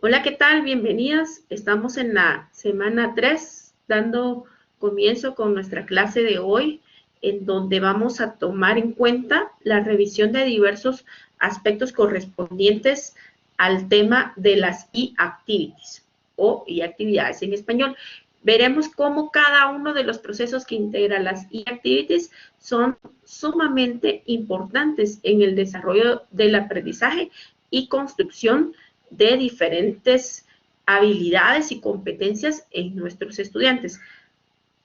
Hola, ¿qué tal? Bienvenidos. Estamos en la semana 3, dando comienzo con nuestra clase de hoy, en donde vamos a tomar en cuenta la revisión de diversos aspectos correspondientes al tema de las e-activities o e-actividades en español. Veremos cómo cada uno de los procesos que integra las e-activities son sumamente importantes en el desarrollo del aprendizaje y construcción de diferentes habilidades y competencias en nuestros estudiantes.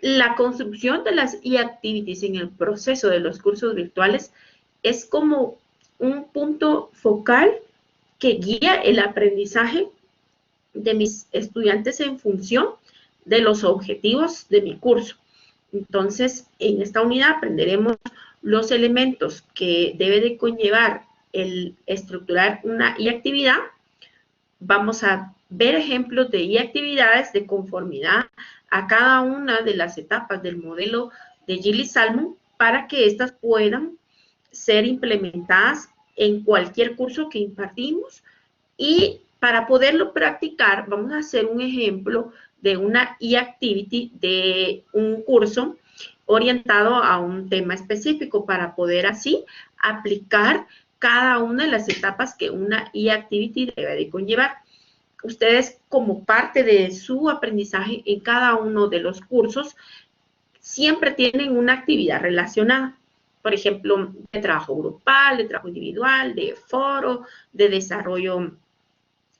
La construcción de las e-activities en el proceso de los cursos virtuales es como un punto focal que guía el aprendizaje de mis estudiantes en función de los objetivos de mi curso. Entonces, en esta unidad aprenderemos los elementos que debe de conllevar el estructurar una e-actividad. Vamos a ver ejemplos de actividades de conformidad a cada una de las etapas del modelo de Gillies-Salmon para que éstas puedan ser implementadas en cualquier curso que impartimos. Y para poderlo practicar, vamos a hacer un ejemplo de una e-activity de un curso orientado a un tema específico para poder así aplicar cada una de las etapas que una e-activity debe de conllevar. Ustedes, como parte de su aprendizaje en cada uno de los cursos, siempre tienen una actividad relacionada. Por ejemplo, de trabajo grupal, de trabajo individual, de foro, de desarrollo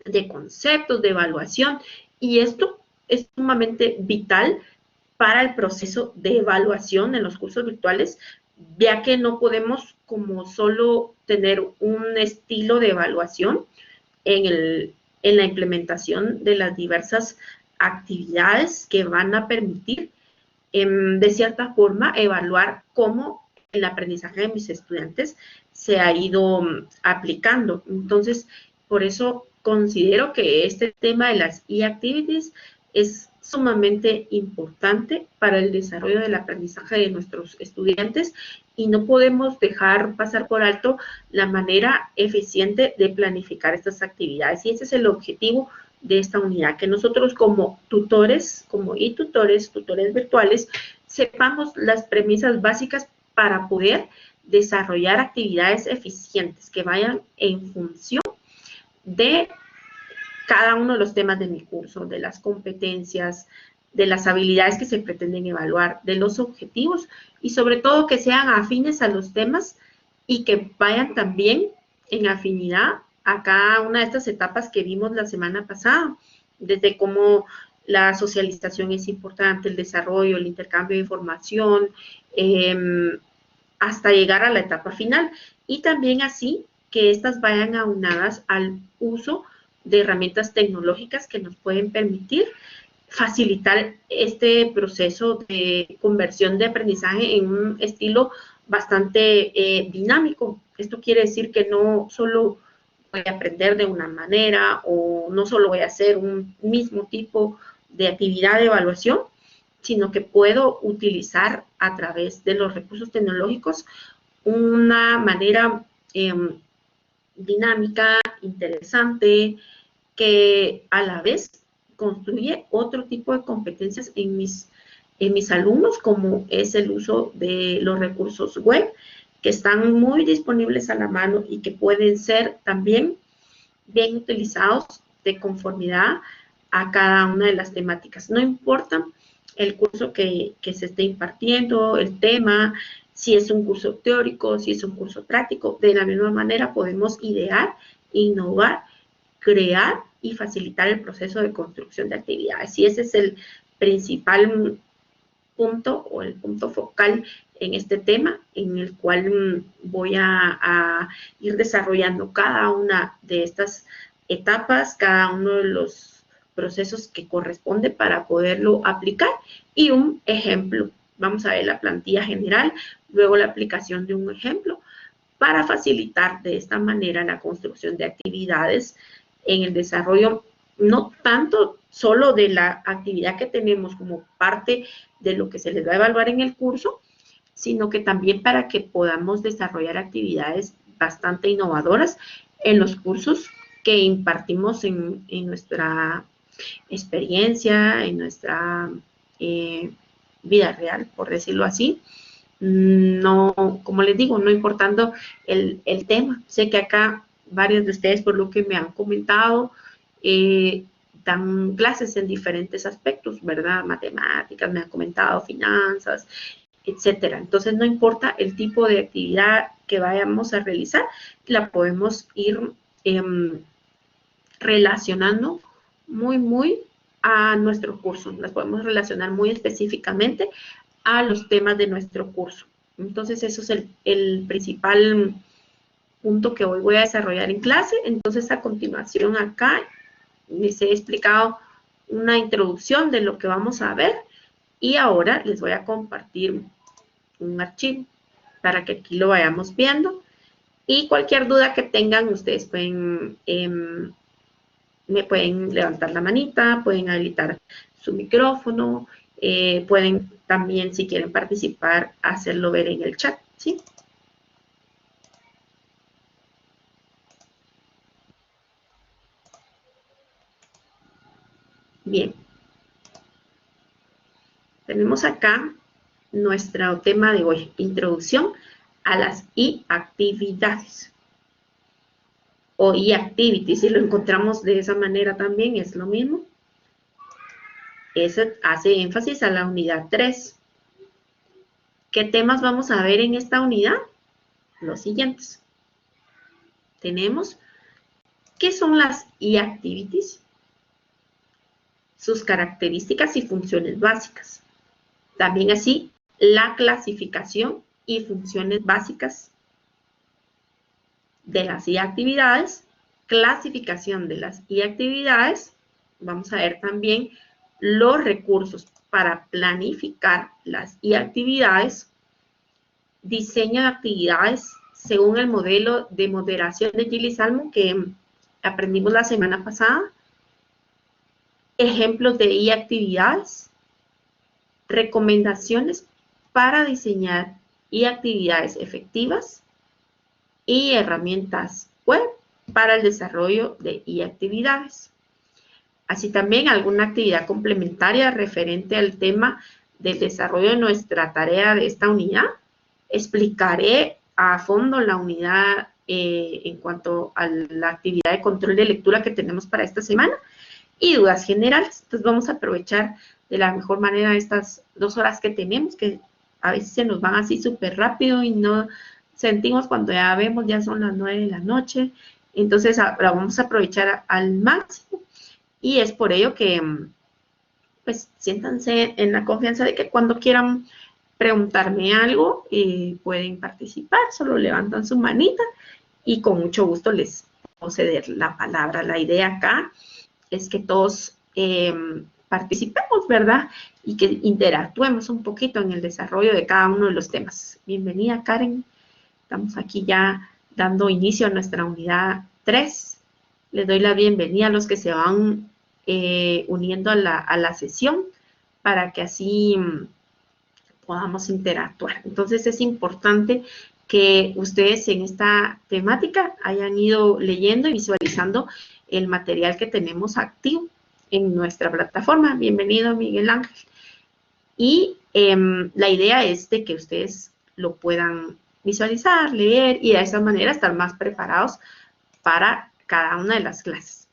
de conceptos, de evaluación. Y esto es sumamente vital para el proceso de evaluación en los cursos virtuales, ya que no podemos como solo tener un estilo de evaluación en la implementación de las diversas actividades que van a permitir, de cierta forma, evaluar cómo el aprendizaje de mis estudiantes se ha ido aplicando. Entonces, por eso considero que este tema de las e-activities es sumamente importante para el desarrollo del aprendizaje de nuestros estudiantes y no podemos dejar pasar por alto la manera eficiente de planificar estas actividades. Y ese es el objetivo de esta unidad, que nosotros como tutores, como e-tutores, tutores virtuales, sepamos las premisas básicas para poder desarrollar actividades eficientes que vayan en función de cada uno de los temas de mi curso, de las competencias, de las habilidades que se pretenden evaluar, de los objetivos y sobre todo que sean afines a los temas y que vayan también en afinidad a cada una de estas etapas que vimos la semana pasada, desde cómo la socialización es importante, el desarrollo, el intercambio de información, hasta llegar a la etapa final. Y también así que estas vayan aunadas al uso de herramientas tecnológicas que nos pueden permitir facilitar este proceso de conversión de aprendizaje en un estilo bastante dinámico. Esto quiere decir que no solo voy a aprender de una manera o no solo voy a hacer un mismo tipo de actividad de evaluación, sino que puedo utilizar a través de los recursos tecnológicos una manera dinámica, interesante, que a la vez construye otro tipo de competencias en mis alumnos, como es el uso de los recursos web, que están muy disponibles a la mano y que pueden ser también bien utilizados de conformidad a cada una de las temáticas. No importa el curso que se esté impartiendo, el tema, si es un curso teórico, si es un curso práctico, de la misma manera podemos idear, innovar, crear y facilitar el proceso de construcción de actividades. Y ese es el principal punto o el punto focal en este tema, en el cual voy a ir desarrollando cada una de estas etapas, cada uno de los procesos que corresponde para poderlo aplicar y un ejemplo. Vamos a ver la plantilla general, luego la aplicación de un ejemplo para facilitar de esta manera la construcción de actividades en el desarrollo, no tanto solo de la actividad que tenemos como parte de lo que se les va a evaluar en el curso, sino que también para que podamos desarrollar actividades bastante innovadoras en los cursos que impartimos en nuestra experiencia, en nuestra vida real, por decirlo así. No, como les digo, no importando el tema. Sé que acá varios de ustedes, por lo que me han comentado, dan clases en diferentes aspectos, ¿verdad? Matemáticas, me han comentado, finanzas, etcétera. Entonces, no importa el tipo de actividad que vayamos a realizar, la podemos ir relacionando muy a nuestro curso. Las podemos relacionar muy específicamente a los temas de nuestro curso. Entonces, eso es el principal punto que hoy voy a desarrollar en clase. Entonces, a continuación acá les he explicado una introducción de lo que vamos a ver y ahora les voy a compartir un archivo para que aquí lo vayamos viendo y cualquier duda que tengan ustedes pueden me pueden levantar la manita, pueden habilitar su micrófono, pueden también, si quieren participar, hacerlo ver en el chat, ¿sí? Bien. Tenemos acá nuestro tema de hoy, introducción a las e-actividades. O e-activities, si lo encontramos de esa manera también, es lo mismo. Eso hace énfasis a la unidad 3. ¿Qué temas vamos a ver en esta unidad? Los siguientes. Tenemos, ¿qué son las e-activities? Sus características y funciones básicas. También así, la clasificación y funciones básicas de las e-actividades, clasificación de las e-actividades. Vamos a ver también los recursos para planificar las e-actividades, diseño de actividades según el modelo de moderación de Gilles Salmon que aprendimos la semana pasada, ejemplos de e-actividades, recomendaciones para diseñar e-actividades efectivas y herramientas web para el desarrollo de e-actividades. Así también alguna actividad complementaria referente al tema del desarrollo de nuestra tarea de esta unidad. Explicaré a fondo la unidad en cuanto a la actividad de control de lectura que tenemos para esta semana y dudas generales. Entonces vamos a aprovechar de la mejor manera estas 2 horas que tenemos, que a veces se nos van así súper rápido y no sentimos cuando ya vemos, ya son las 9 de la noche. Entonces la vamos a aprovechar al máximo y es por ello que pues siéntanse en la confianza de que cuando quieran preguntarme algo pueden participar, solo levantan su manita y con mucho gusto les puedo ceder la palabra. La idea acá es que todos participemos, ¿verdad? Y que interactuemos un poquito en el desarrollo de cada uno de los temas. Bienvenida, Karen. Estamos aquí ya dando inicio a nuestra unidad 3. Les doy la bienvenida a los que se van uniendo a la sesión para que así podamos interactuar. Entonces es importante que ustedes en esta temática hayan ido leyendo y visualizando el material que tenemos activo en nuestra plataforma. Bienvenido, Miguel Ángel. Y la idea es de que ustedes lo puedan visualizar, leer y de esa manera estar más preparados para cada una de las clases.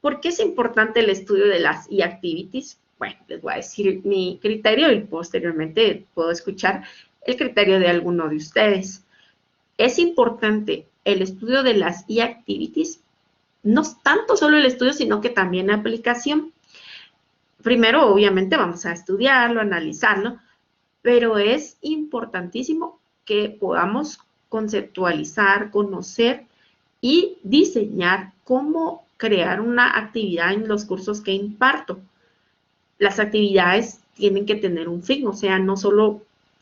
¿Por qué es importante el estudio de las e-activities? Bueno, les voy a decir mi criterio y posteriormente puedo escuchar el criterio de alguno de ustedes. Es importante el estudio de las e-activities, no tanto solo el estudio, sino que también la aplicación. Primero, obviamente, vamos a estudiarlo, analizarlo, pero es importantísimo que podamos conceptualizar, conocer y diseñar cómo crear una actividad en los cursos que imparto. Las actividades tienen que tener un fin, o sea, no solo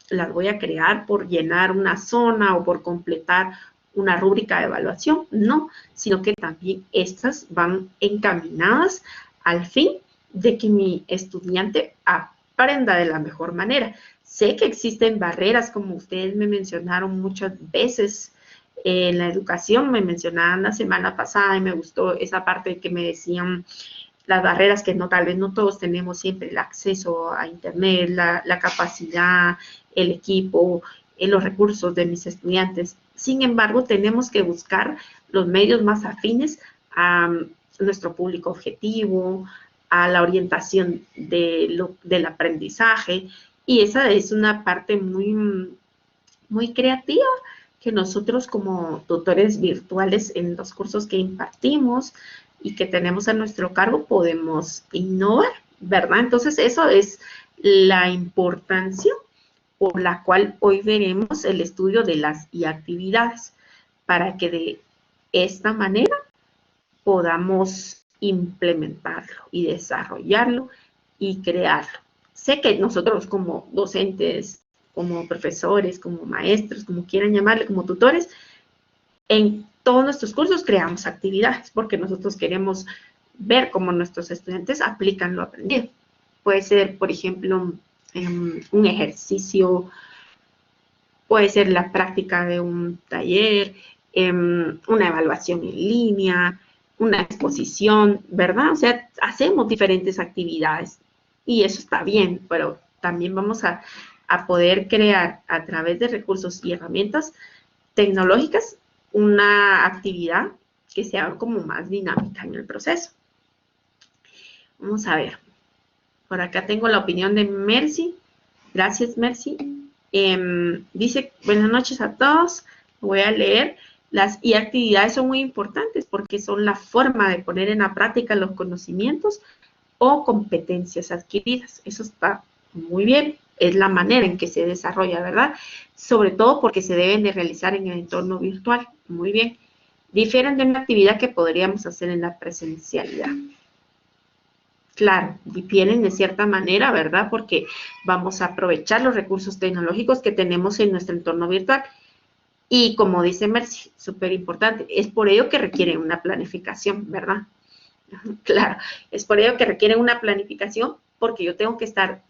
las voy a crear por llenar una zona o por completar una rúbrica de evaluación, no, sino que también estas van encaminadas al fin de que mi estudiante aprenda de la mejor manera. Sé que existen barreras, como ustedes me mencionaron muchas veces, En la educación me mencionaban la semana pasada y me gustó esa parte que me decían las barreras que no, tal vez no todos tenemos siempre el acceso a internet, la capacidad, el equipo, los recursos de mis estudiantes. Sin embargo, tenemos que buscar los medios más afines a nuestro público objetivo, a la orientación del aprendizaje, y esa es una parte muy creativa que nosotros como tutores virtuales en los cursos que impartimos y que tenemos a nuestro cargo podemos innovar, ¿verdad? Entonces, eso es la importancia por la cual hoy veremos el estudio de las actividades, para que de esta manera podamos implementarlo y desarrollarlo y crearlo. Sé que nosotros como docentes, como profesores, como maestros, como quieran llamarle, como tutores, en todos nuestros cursos creamos actividades porque nosotros queremos ver cómo nuestros estudiantes aplican lo aprendido. Puede ser, por ejemplo, un ejercicio, puede ser la práctica de un taller, una evaluación en línea, una exposición, ¿verdad? O sea, hacemos diferentes actividades y eso está bien, pero también vamos a poder crear a través de recursos y herramientas tecnológicas una actividad que sea como más dinámica en el proceso. Vamos a ver. Por acá tengo la opinión de Mercy. Gracias, Mercy. Dice, buenas noches a todos. Voy a leer. Las actividades son muy importantes porque son la forma de poner en la práctica los conocimientos o competencias adquiridas. Eso está muy bien. Es la manera en que se desarrolla, ¿verdad? Sobre todo porque se deben de realizar en el entorno virtual. Muy bien. Difieren de una actividad que podríamos hacer en la presencialidad. Claro, difieren de cierta manera, ¿verdad? Porque vamos a aprovechar los recursos tecnológicos que tenemos en nuestro entorno virtual. Y como dice Mercy, súper importante, es por ello que requieren una planificación, ¿verdad? Claro, es por ello que requieren una planificación, porque yo tengo que estar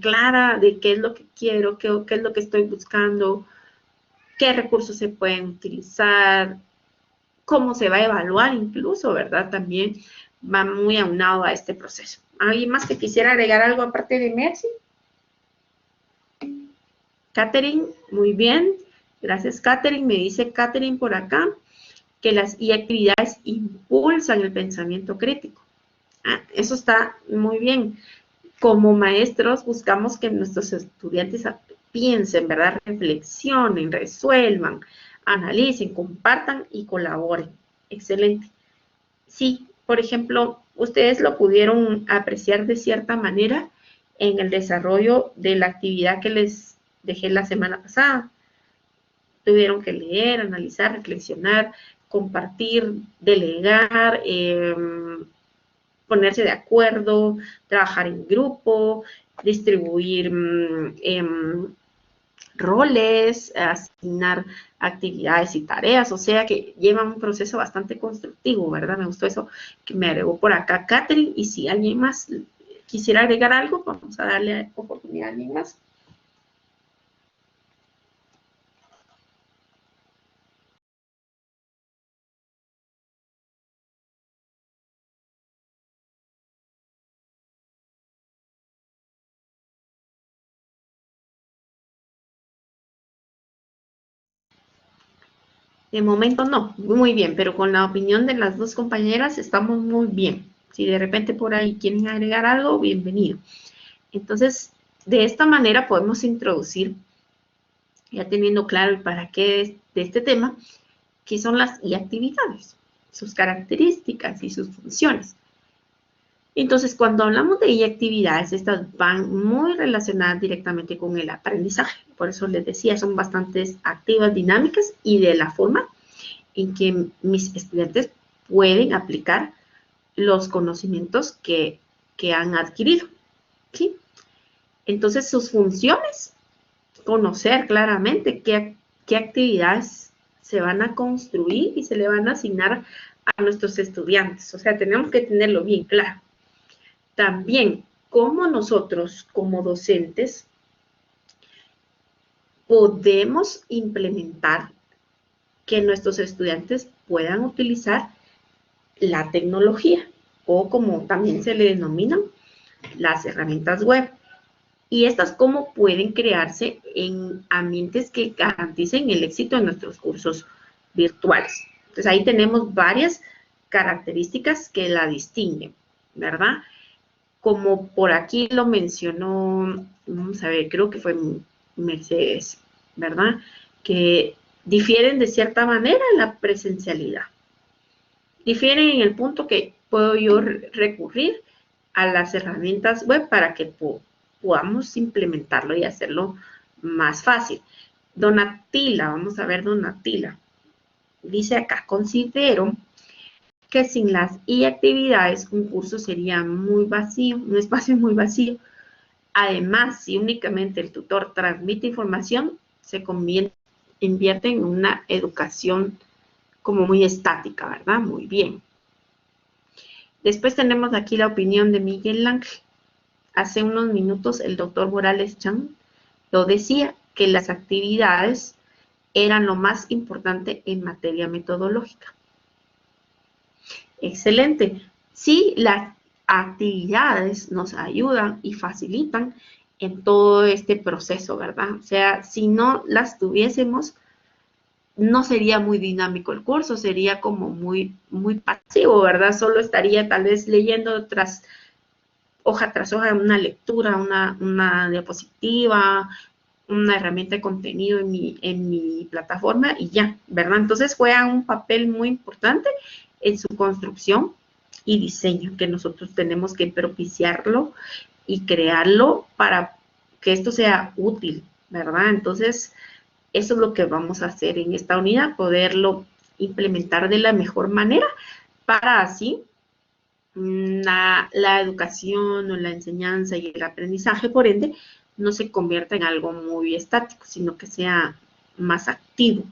clara de qué es lo que quiero, qué es lo que estoy buscando, qué recursos se pueden utilizar, cómo se va a evaluar incluso, ¿verdad? También va muy aunado a este proceso. ¿Alguien más que quisiera agregar algo aparte de Mercy? Catherine, muy bien. Gracias, Catherine. Me dice Catherine por acá que las actividades impulsan el pensamiento crítico. Eso está muy bien. Como maestros buscamos que nuestros estudiantes piensen, ¿verdad? Reflexionen, resuelvan, analicen, compartan y colaboren. Excelente. Sí, por ejemplo, ustedes lo pudieron apreciar de cierta manera en el desarrollo de la actividad que les dejé la semana pasada. Tuvieron que leer, analizar, reflexionar, compartir, delegar, ponerse de acuerdo, trabajar en grupo, distribuir roles, asignar actividades y tareas, o sea que lleva un proceso bastante constructivo, ¿verdad? Me gustó eso que me agregó por acá Catherine, y si alguien más quisiera agregar algo, vamos a darle oportunidad a alguien más. De momento no, muy bien, pero con la opinión de las dos compañeras estamos muy bien. Si de repente por ahí quieren agregar algo, bienvenido. Entonces, de esta manera podemos introducir, ya teniendo claro el para qué de este tema, qué son las actividades, sus características y sus funciones. Entonces, cuando hablamos de actividades, estas van muy relacionadas directamente con el aprendizaje. Por eso les decía, son bastante activas, dinámicas y de la forma en que mis estudiantes pueden aplicar los conocimientos que han adquirido, ¿sí? Entonces, sus funciones, conocer claramente qué actividades se van a construir y se le van a asignar a nuestros estudiantes. O sea, tenemos que tenerlo bien claro. También, cómo nosotros como docentes podemos implementar que nuestros estudiantes puedan utilizar la tecnología o como también se le denominan las herramientas web. Y estas cómo pueden crearse en ambientes que garanticen el éxito de nuestros cursos virtuales. Entonces ahí tenemos varias características que la distinguen, ¿verdad? Como por aquí lo mencionó, vamos a ver, creo que fue Mercedes, ¿verdad? Que difieren de cierta manera en la presencialidad. Difieren en el punto que puedo yo recurrir a las herramientas web para que podamos implementarlo y hacerlo más fácil. Donatila, vamos a ver Donatila. Dice acá, considero que sin las actividades un curso sería muy vacío, un espacio muy vacío. Además, si únicamente el tutor transmite información, se invierte en una educación como muy estática, ¿verdad? Muy bien. Después tenemos aquí la opinión de Miguel Ángel. Hace unos minutos el doctor Morales Chan lo decía, que las actividades eran lo más importante en materia metodológica. Excelente. Sí, las actividades nos ayudan y facilitan en todo este proceso, ¿verdad? O sea, si no las tuviésemos, no sería muy dinámico el curso, sería como muy pasivo, ¿verdad? Solo estaría tal vez leyendo hoja tras hoja una lectura, una diapositiva, una herramienta de contenido en mi plataforma y ya, ¿verdad? Entonces juegan un papel muy importante en su construcción y diseño, que nosotros tenemos que propiciarlo y crearlo para que esto sea útil, ¿verdad? Entonces, eso es lo que vamos a hacer en esta unidad, poderlo implementar de la mejor manera para así la educación o la enseñanza y el aprendizaje, por ende, no se convierta en algo muy estático, sino que sea más activo.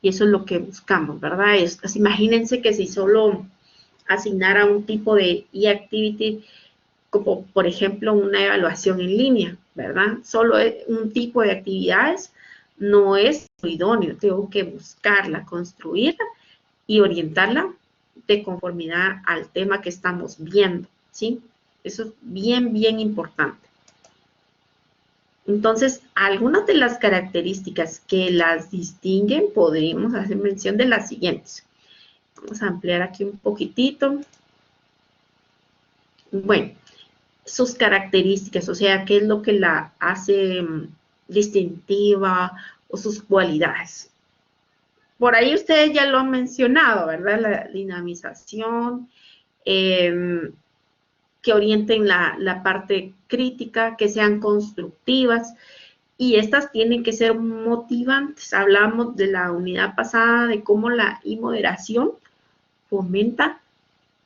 Y eso es lo que buscamos, ¿verdad? Imagínense que si solo asignara un tipo de e-activity, como por ejemplo una evaluación en línea, ¿verdad? Solo un tipo de actividades no es idóneo, tengo que buscarla, construirla y orientarla de conformidad al tema que estamos viendo, ¿sí? Eso es bien importante. Entonces, algunas de las características que las distinguen, podríamos hacer mención de las siguientes. Vamos a ampliar aquí un poquitito. Bueno, sus características, o sea, qué es lo que la hace distintiva o sus cualidades. Por ahí ustedes ya lo han mencionado, ¿verdad? La dinamización, que orienten la parte crítica, que sean constructivas, y estas tienen que ser motivantes. Hablamos de la unidad pasada de cómo la moderación fomenta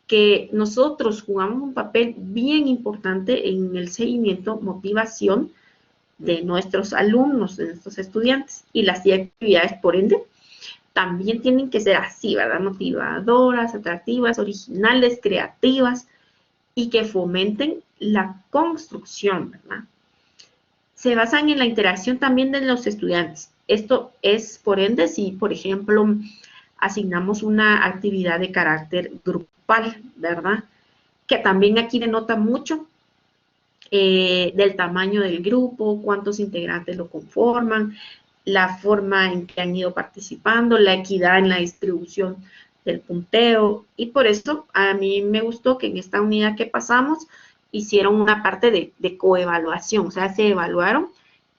que nosotros jugamos un papel bien importante en el seguimiento, motivación de nuestros alumnos, de nuestros estudiantes, y las actividades, por ende, también tienen que ser así, ¿verdad? Motivadoras, atractivas, originales, creativas, y que fomenten la construcción, ¿verdad? Se basan en la interacción también de los estudiantes. Esto es, por ende, si, por ejemplo, asignamos una actividad de carácter grupal, ¿verdad? Que también aquí denota mucho del tamaño del grupo, cuántos integrantes lo conforman, la forma en que han ido participando, la equidad en la distribución del punteo, y por eso a mí me gustó que en esta unidad que pasamos hicieron una parte de coevaluación, o sea, se evaluaron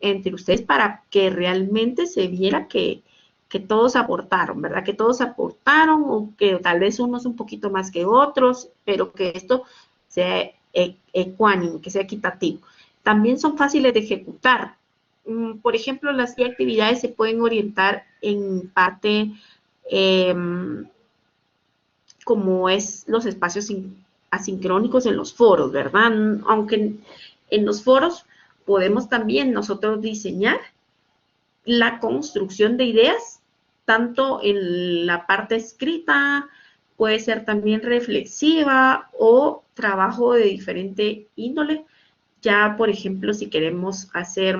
entre ustedes para que realmente se viera que todos aportaron, ¿verdad? Que todos aportaron, o que tal vez unos un poquito más que otros, pero que esto sea ecuánime, que sea equitativo. También son fáciles de ejecutar. Por ejemplo, las actividades se pueden orientar en parte como es los espacios asincrónicos en los foros, ¿verdad? Aunque en los foros podemos también nosotros diseñar la construcción de ideas, tanto en la parte escrita, puede ser también reflexiva o trabajo de diferente índole. Ya, por ejemplo, si queremos hacer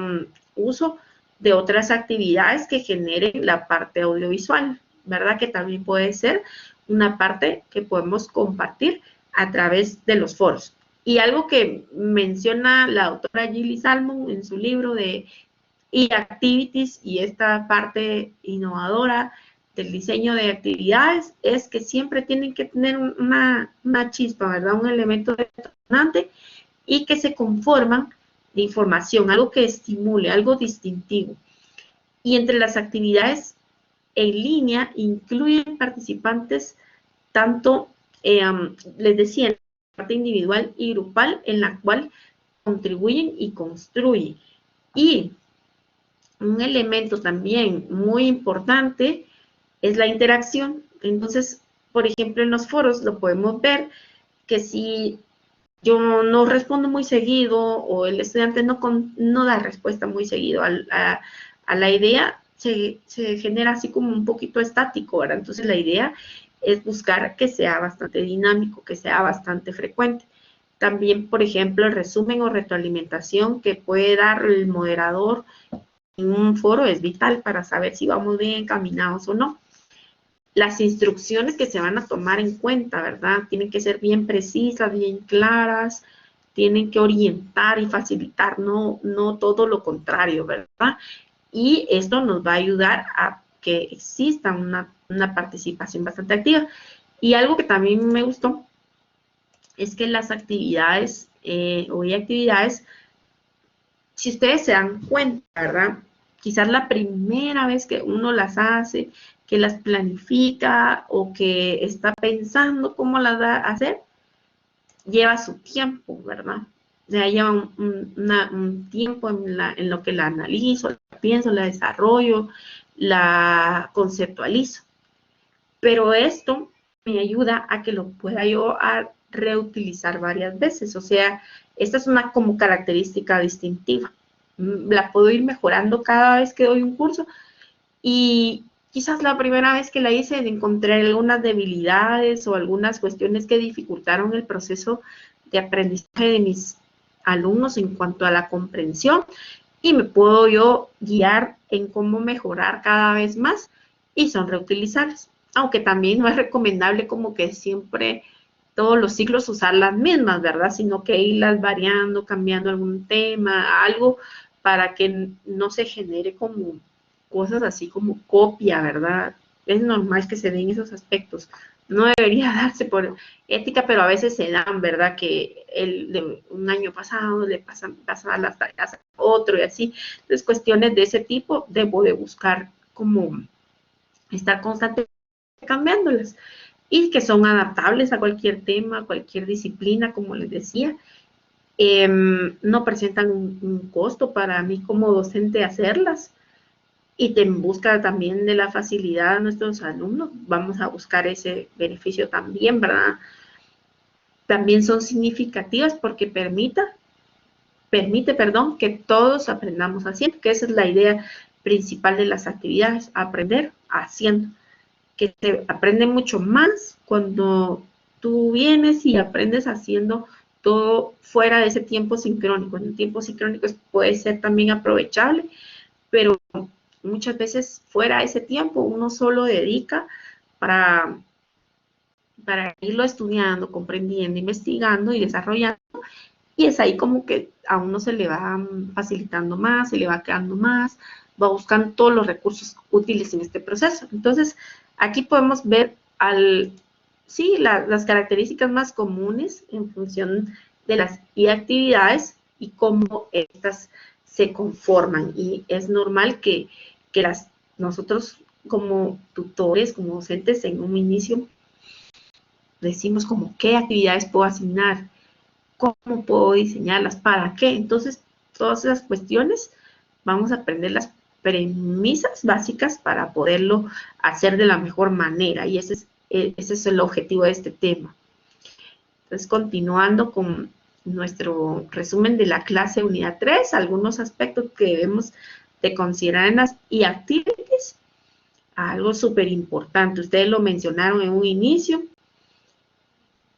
uso de otras actividades que generen la parte audiovisual, ¿verdad? Que también puede ser una parte que podemos compartir a través de los foros. Y algo que menciona la autora Gilly Salmon en su libro de e-activities y esta parte innovadora del diseño de actividades es que siempre tienen que tener una chispa, ¿verdad? Un elemento detonante y que se conforman de información, algo que estimule, algo distintivo. Y entre las actividades en línea incluyen participantes tanto, les decía, en la parte individual y grupal en la cual contribuyen y construyen. Y un elemento también muy importante es la interacción. Entonces, por ejemplo, en los foros lo podemos ver que si yo no respondo muy seguido o el estudiante no da respuesta muy seguido a la idea, se genera así como un poquito estático, ¿verdad? Entonces la idea es buscar que sea bastante dinámico, que sea bastante frecuente. También, por ejemplo, el resumen o retroalimentación que puede dar el moderador en un foro es vital para saber si vamos bien encaminados o no. Las instrucciones que se van a tomar en cuenta, ¿verdad? Tienen que ser bien precisas, bien claras, tienen que orientar y facilitar, no todo lo contrario, ¿verdad? Y esto nos va a ayudar a que exista una participación bastante activa. Y algo que también me gustó es que las actividades, hoy actividades, si ustedes se dan cuenta, ¿verdad? Quizás la primera vez que uno las hace, que las planifica o que está pensando cómo las va a hacer, lleva su tiempo, ¿verdad? O sea, lleva un tiempo en lo que la analizo, la pienso, la desarrollo, la conceptualizo. Pero esto me ayuda a que lo pueda yo a reutilizar varias veces. O sea, esta es una como característica distintiva. La puedo ir mejorando cada vez que doy un curso y quizás la primera vez que la hice encontré algunas debilidades o algunas cuestiones que dificultaron el proceso de aprendizaje de mis alumnos en cuanto a la comprensión y me puedo yo guiar en cómo mejorar cada vez más y son reutilizables. Aunque también no es recomendable como que siempre todos los ciclos usar las mismas, ¿verdad? Sino que irlas variando, cambiando algún tema, algo para que no se genere como cosas así como copia, ¿verdad? Es normal que se den esos aspectos. No debería darse por ética, pero a veces se dan, ¿verdad? Que de un año pasado le pasan las tareas a otro y así. Entonces, cuestiones de ese tipo debo de buscar como estar constantemente cambiándolas y que son adaptables a cualquier tema, a cualquier disciplina, como les decía. No presentan un costo para mí como docente hacerlas y te busca también de la facilidad a nuestros alumnos. Vamos a buscar ese beneficio también, ¿verdad? También son significativas porque permite, que todos aprendamos haciendo, que esa es la idea principal de las actividades, aprender haciendo, que se aprende mucho más cuando tú vienes y aprendes haciendo todo fuera de ese tiempo sincrónico. En el tiempo sincrónico puede ser también aprovechable, pero muchas veces fuera de ese tiempo uno solo dedica para irlo estudiando, comprendiendo, investigando y desarrollando, y es ahí como que a uno se le va facilitando más, se le va quedando más, va buscando todos los recursos útiles en este proceso. Entonces, aquí podemos ver las características más comunes en función de las actividades y cómo estas se conforman. Y es normal que nosotros como tutores, como docentes en un inicio, decimos como qué actividades puedo asignar, cómo puedo diseñarlas, para qué. Entonces, todas esas cuestiones vamos a aprender las premisas básicas para poderlo hacer de la mejor manera y ese es el objetivo de este tema. Entonces, continuando con nuestro resumen de la clase unidad 3, algunos aspectos que debemos de considerar en las actividades, algo súper importante, ustedes lo mencionaron en un inicio,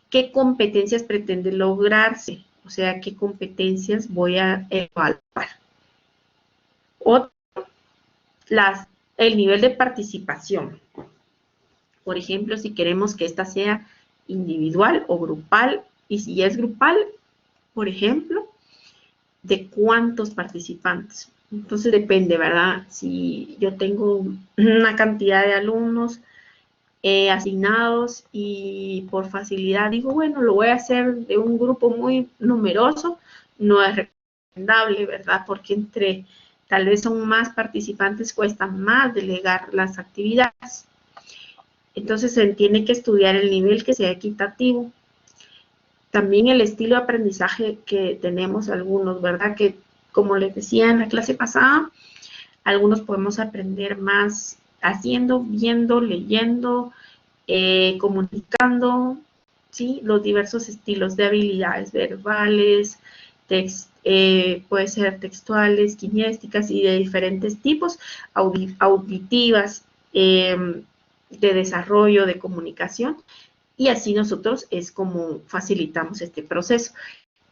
¿qué competencias pretende lograrse? O sea, ¿qué competencias voy a evaluar? Otro, el nivel de participación. Por ejemplo, si queremos que esta sea individual o grupal, y si es grupal, por ejemplo, de cuántos participantes. Entonces depende, ¿verdad? Si yo tengo una cantidad de alumnos asignados y por facilidad digo, bueno, lo voy a hacer de un grupo muy numeroso, no es recomendable, ¿verdad? Porque entre tal vez son más participantes, cuesta más delegar las actividades. Entonces se tiene que estudiar el nivel que sea equitativo. También el estilo de aprendizaje que tenemos algunos, ¿verdad? Que como les decía en la clase pasada, algunos podemos aprender más haciendo, viendo, leyendo, comunicando, ¿sí? Los diversos estilos de habilidades verbales, puede ser textuales, kinésticas y de diferentes tipos, auditivas, de desarrollo, de comunicación, y así nosotros es como facilitamos este proceso.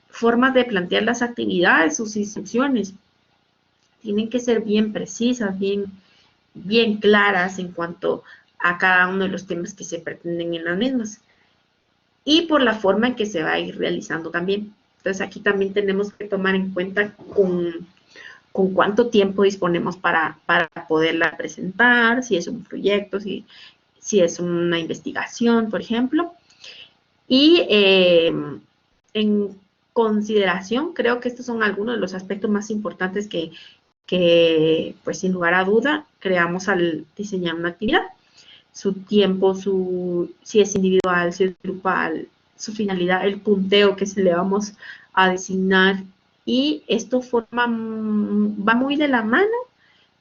Formas de plantear las actividades, sus instrucciones, tienen que ser bien precisas, bien claras en cuanto a cada uno de los temas que se pretenden en las mismas. Y por la forma en que se va a ir realizando también. Entonces aquí también tenemos que tomar en cuenta con cuánto tiempo disponemos para poderla presentar, si es un proyecto, si es una investigación, por ejemplo. Y en consideración, creo que estos son algunos de los aspectos más importantes que pues sin lugar a duda, creamos al diseñar una actividad. Su tiempo, si es individual, si es grupal, su finalidad, el punteo que se le vamos a designar. Y esto va muy de la mano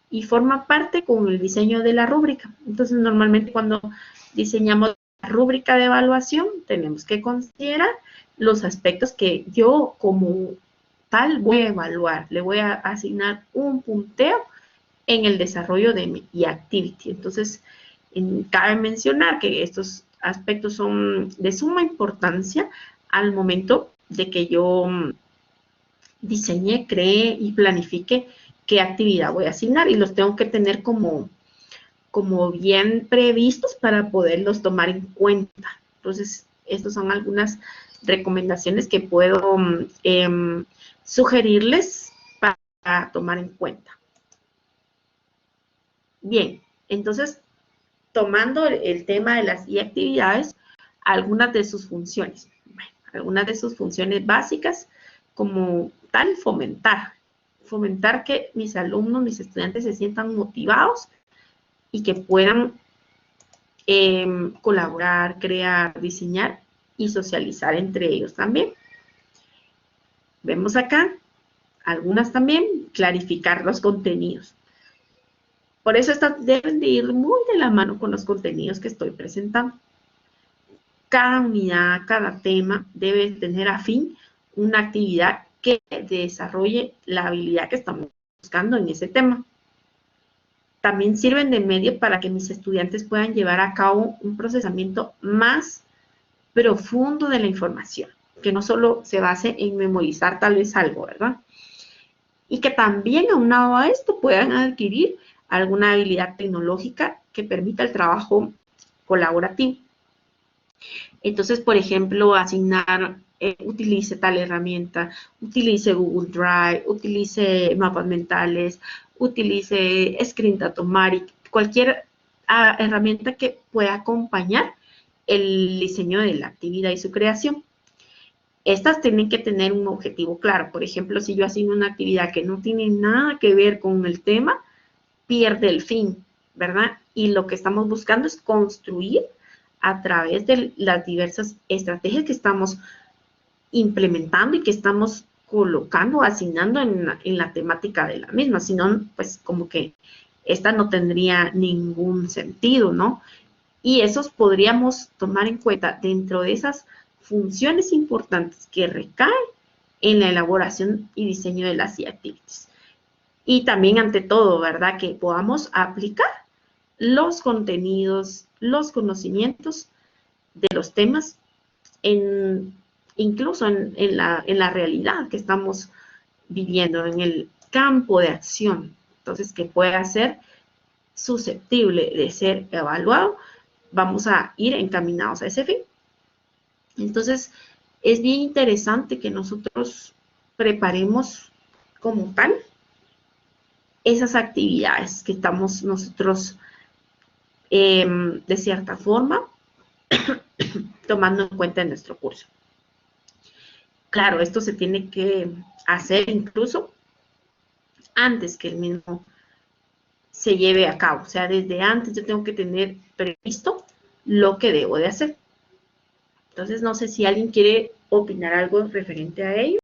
y forma parte con el diseño de la rúbrica. Entonces, normalmente cuando diseñamos la rúbrica de evaluación, tenemos que considerar los aspectos que yo como tal voy a evaluar. Le voy a asignar un punteo en el desarrollo de mi activity. Entonces, cabe mencionar que estos aspectos son de suma importancia al momento de que yo diseñe, cree y planifique qué actividad voy a asignar, y los tengo que tener como bien previstos para poderlos tomar en cuenta. Entonces, estas son algunas recomendaciones que puedo sugerirles para tomar en cuenta. Bien, entonces, tomando el tema de las actividades, algunas de sus funciones. Bueno, algunas de sus funciones básicas, como tal, fomentar que mis alumnos, mis estudiantes se sientan motivados y que puedan colaborar, crear, diseñar y socializar entre ellos también. Vemos acá algunas también, clarificar los contenidos. Por eso estas deben de ir muy de la mano con los contenidos que estoy presentando. Cada unidad, cada tema debe tener a fin una actividad que desarrolle la habilidad que estamos buscando en ese tema. También sirven de medio para que mis estudiantes puedan llevar a cabo un procesamiento más profundo de la información, que no solo se base en memorizar tal vez algo, ¿verdad? Y que también, aunado a esto, puedan adquirir alguna habilidad tecnológica que permita el trabajo colaborativo. Entonces, por ejemplo, asignar, utilice tal herramienta, utilice Google Drive, utilice mapas mentales, utilice Screen Datomatic, cualquier herramienta que pueda acompañar el diseño de la actividad y su creación. Estas tienen que tener un objetivo claro. Por ejemplo, si yo asigno una actividad que no tiene nada que ver con el tema, pierde el fin, ¿verdad? Y lo que estamos buscando es construir a través de las diversas estrategias que estamos implementando y que estamos colocando, asignando en la temática de la misma. Si no, pues como que esta no tendría ningún sentido, ¿no? Y esos podríamos tomar en cuenta dentro de esas funciones importantes que recaen en la elaboración y diseño de las activities. Y también, ante todo, ¿verdad? Que podamos aplicar los contenidos, los conocimientos de los temas, incluso en la realidad que estamos viviendo, en el campo de acción. Entonces, que pueda ser susceptible de ser evaluado vamos a ir encaminados a ese fin. Entonces, es bien interesante que nosotros preparemos como tal esas actividades que estamos nosotros de cierta forma tomando en cuenta en nuestro curso. Claro, esto se tiene que hacer incluso antes que el mismo se lleve a cabo. O sea, desde antes yo tengo que tener previsto lo que debo de hacer. Entonces, no sé si alguien quiere opinar algo referente a ello.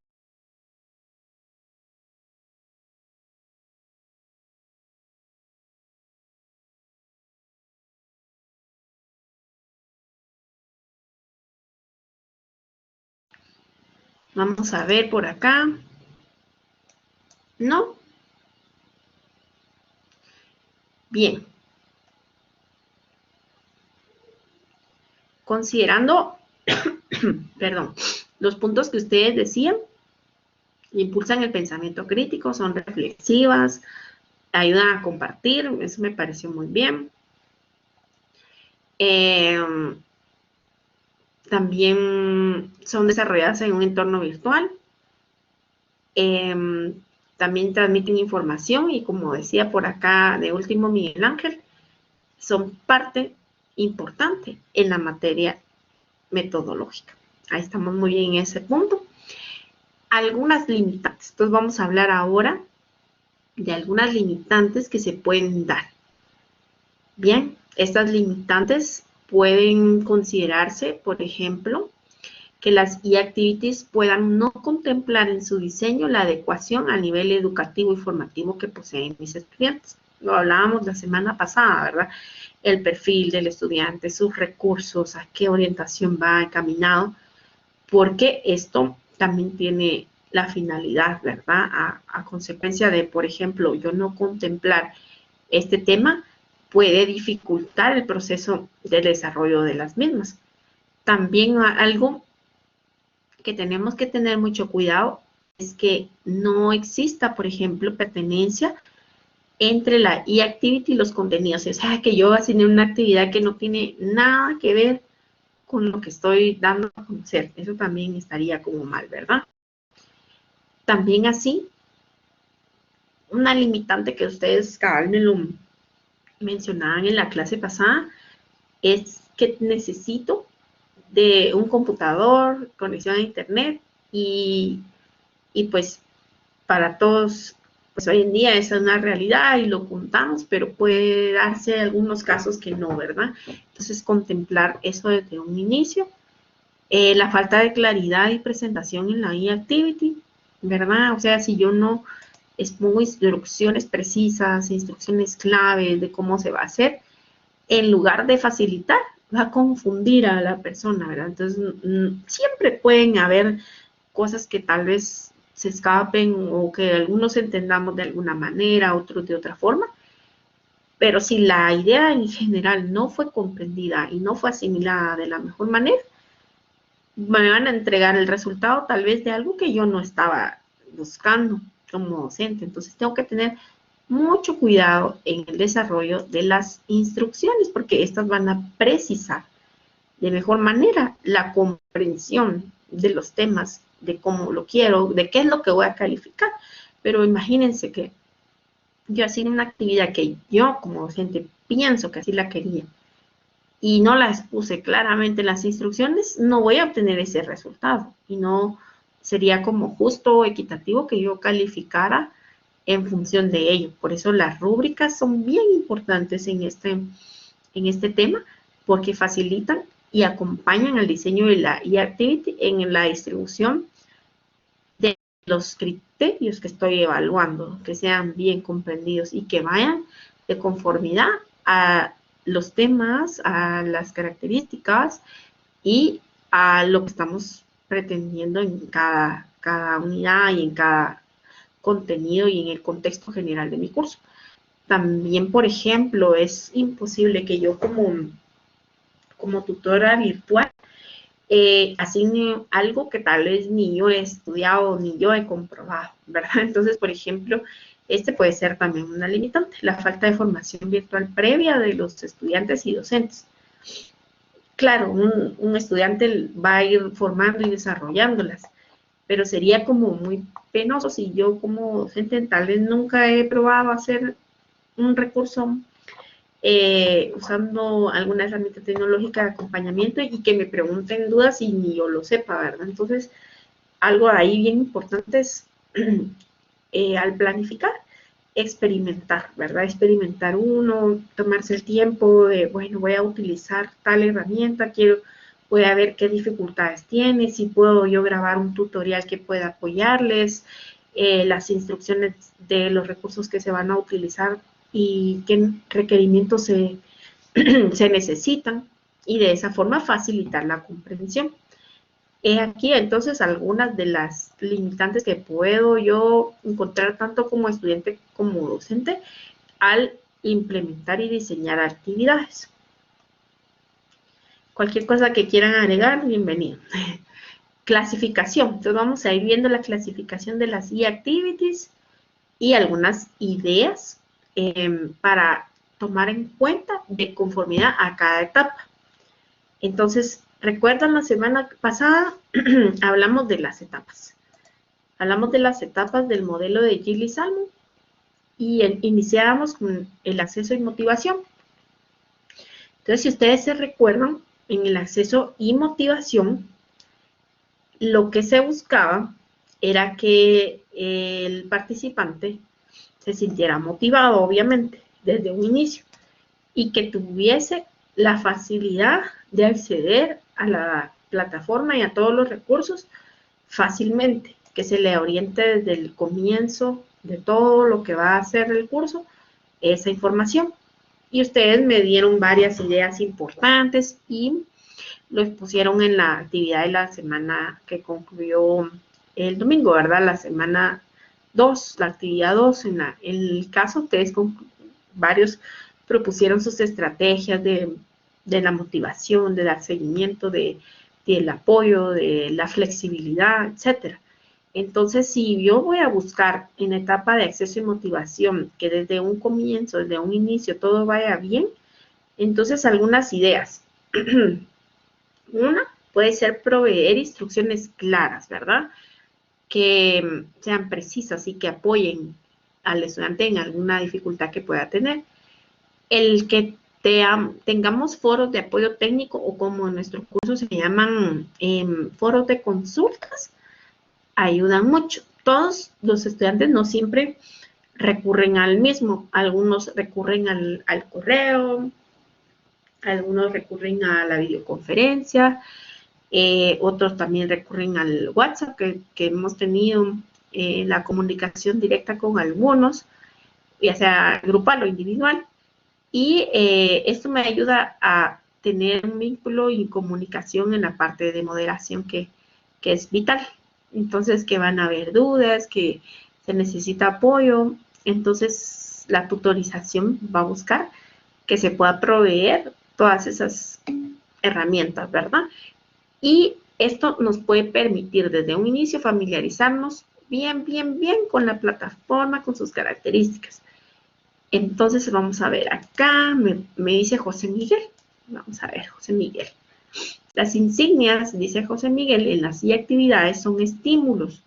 Vamos a ver por acá. ¿No? Bien. Considerando, perdón, los puntos que ustedes decían, impulsan el pensamiento crítico, son reflexivas, ayudan a compartir, eso me pareció muy bien. También son desarrolladas en un entorno virtual. También transmiten información y, como decía por acá de último Miguel Ángel, son parte importante en la materia metodológica. Ahí estamos muy bien en ese punto. Algunas limitantes. Entonces vamos a hablar ahora de algunas limitantes que se pueden dar. Bien, estas limitantes pueden considerarse, por ejemplo, que las e-activities puedan no contemplar en su diseño la adecuación al nivel educativo y formativo que poseen mis estudiantes. Lo hablábamos la semana pasada, ¿verdad? El perfil del estudiante, sus recursos, a qué orientación va encaminado, porque esto también tiene la finalidad, ¿verdad? A consecuencia de, por ejemplo, yo no contemplar este tema, puede dificultar el proceso de desarrollo de las mismas. También algo que tenemos que tener mucho cuidado es que no exista, por ejemplo, pertenencia entre la e-activity y los contenidos. O sea, que yo asigné una actividad que no tiene nada que ver con lo que estoy dando a conocer. Eso también estaría como mal, ¿verdad? También así, una limitante que ustedes cabal me lo mencionaban en la clase pasada es que necesito de un computador, conexión a internet y pues para todos, pues hoy en día esa es una realidad y lo contamos, pero puede darse algunos casos que no, ¿verdad? Entonces, contemplar eso desde un inicio. La falta de claridad y presentación en la e-activity, ¿verdad? O sea, si yo no expongo instrucciones precisas, instrucciones claves de cómo se va a hacer, en lugar de facilitar, va a confundir a la persona, ¿verdad? Entonces, siempre pueden haber cosas que tal vez se escapen o que algunos entendamos de alguna manera, otros de otra forma, pero si la idea en general no fue comprendida y no fue asimilada de la mejor manera, me van a entregar el resultado tal vez de algo que yo no estaba buscando como docente. Entonces tengo que tener mucho cuidado en el desarrollo de las instrucciones porque estas van a precisar de mejor manera la comprensión de los temas, de cómo lo quiero, de qué es lo que voy a calificar. Pero imagínense que yo hacía una actividad que yo como docente pienso que así la quería y no la expuse claramente en las instrucciones, no voy a obtener ese resultado y no sería como justo o equitativo que yo calificara en función de ello. Por eso las rúbricas son bien importantes en este tema porque facilitan y acompañan al diseño de la e-activity en la distribución de los criterios que estoy evaluando, que sean bien comprendidos y que vayan de conformidad a los temas, a las características y a lo que estamos pretendiendo en cada unidad y en cada contenido y en el contexto general de mi curso. También, por ejemplo, es imposible que yo como tutora virtual asigne algo que tal vez ni yo he estudiado ni yo he comprobado, ¿verdad? Entonces, por ejemplo, este puede ser también una limitante, la falta de formación virtual previa de los estudiantes y docentes. Claro, un estudiante va a ir formando y desarrollándolas, pero sería como muy penoso si yo como docente tal vez nunca he probado hacer un recurso usando alguna herramienta tecnológica de acompañamiento y que me pregunten dudas y ni yo lo sepa, ¿verdad? Entonces, algo ahí bien importante es al planificar, experimentar, ¿verdad? Experimentar uno, tomarse el tiempo de, bueno, voy a utilizar tal herramienta, voy a ver qué dificultades tiene, si puedo yo grabar un tutorial que pueda apoyarles, las instrucciones de los recursos que se van a utilizar y qué requerimientos se necesitan y de esa forma facilitar la comprensión. He aquí entonces algunas de las limitantes que puedo yo encontrar tanto como estudiante como docente al implementar y diseñar actividades. Cualquier cosa que quieran agregar, bienvenido. Clasificación. Entonces vamos a ir viendo la clasificación de las e-activities y algunas ideas para tomar en cuenta de conformidad a cada etapa. Entonces, ¿recuerdan la semana pasada? Hablamos de las etapas. Hablamos de las etapas del modelo de Gilly Salmon y iniciábamos con el acceso y motivación. Entonces, si ustedes se recuerdan, en el acceso y motivación, lo que se buscaba era que el participante se sintiera motivado, obviamente, desde un inicio, y que tuviese la facilidad de acceder a la plataforma y a todos los recursos fácilmente, que se le oriente desde el comienzo de todo lo que va a hacer el curso, esa información. Y ustedes me dieron varias ideas importantes y lo expusieron en la actividad de la semana que concluyó el domingo, ¿verdad? La semana 2, la actividad 2. En el caso, ustedes varios propusieron sus estrategias de la motivación, de dar seguimiento, del apoyo, de la flexibilidad, etcétera. Entonces, si yo voy a buscar en etapa de acceso y motivación que desde un comienzo, desde un inicio, todo vaya bien, entonces algunas ideas. Una puede ser proveer instrucciones claras, ¿verdad? Que sean precisas y que apoyen al estudiante en alguna dificultad que pueda tener. El que tengamos foros de apoyo técnico o como en nuestro curso se llaman foros de consultas, ayudan mucho. Todos los estudiantes no siempre recurren al mismo, algunos recurren al correo, algunos recurren a la videoconferencia, otros también recurren al WhatsApp, que hemos tenido la comunicación directa con algunos, ya sea grupal o individual. Y esto me ayuda a tener un vínculo y comunicación en la parte de moderación que es vital. Entonces, que van a haber dudas, que se necesita apoyo. Entonces, la tutorización va a buscar que se pueda proveer todas esas herramientas, ¿verdad? Y esto nos puede permitir desde un inicio familiarizarnos bien con la plataforma, con sus características. Entonces vamos a ver acá, me dice José Miguel. Vamos a ver, José Miguel. Las insignias, dice José Miguel, en las actividades son estímulos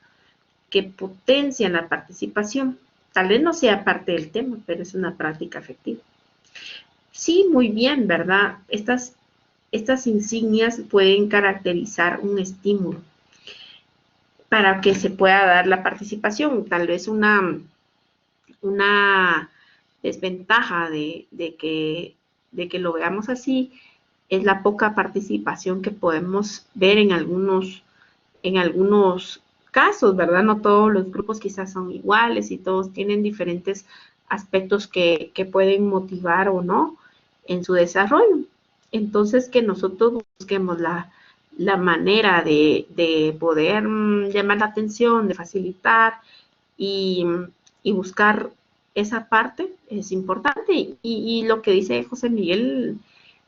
que potencian la participación. Tal vez no sea parte del tema, pero es una práctica efectiva. Sí, muy bien, ¿verdad? Estas insignias pueden caracterizar un estímulo para que se pueda dar la participación. Tal vez una desventaja de que lo veamos así es la poca participación que podemos ver en algunos casos, ¿verdad? No todos los grupos quizás son iguales y todos tienen diferentes aspectos que pueden motivar o no en su desarrollo. Entonces, que nosotros busquemos la manera de poder llamar la atención, de facilitar y buscar esa parte es importante. Y lo que dice José Miguel,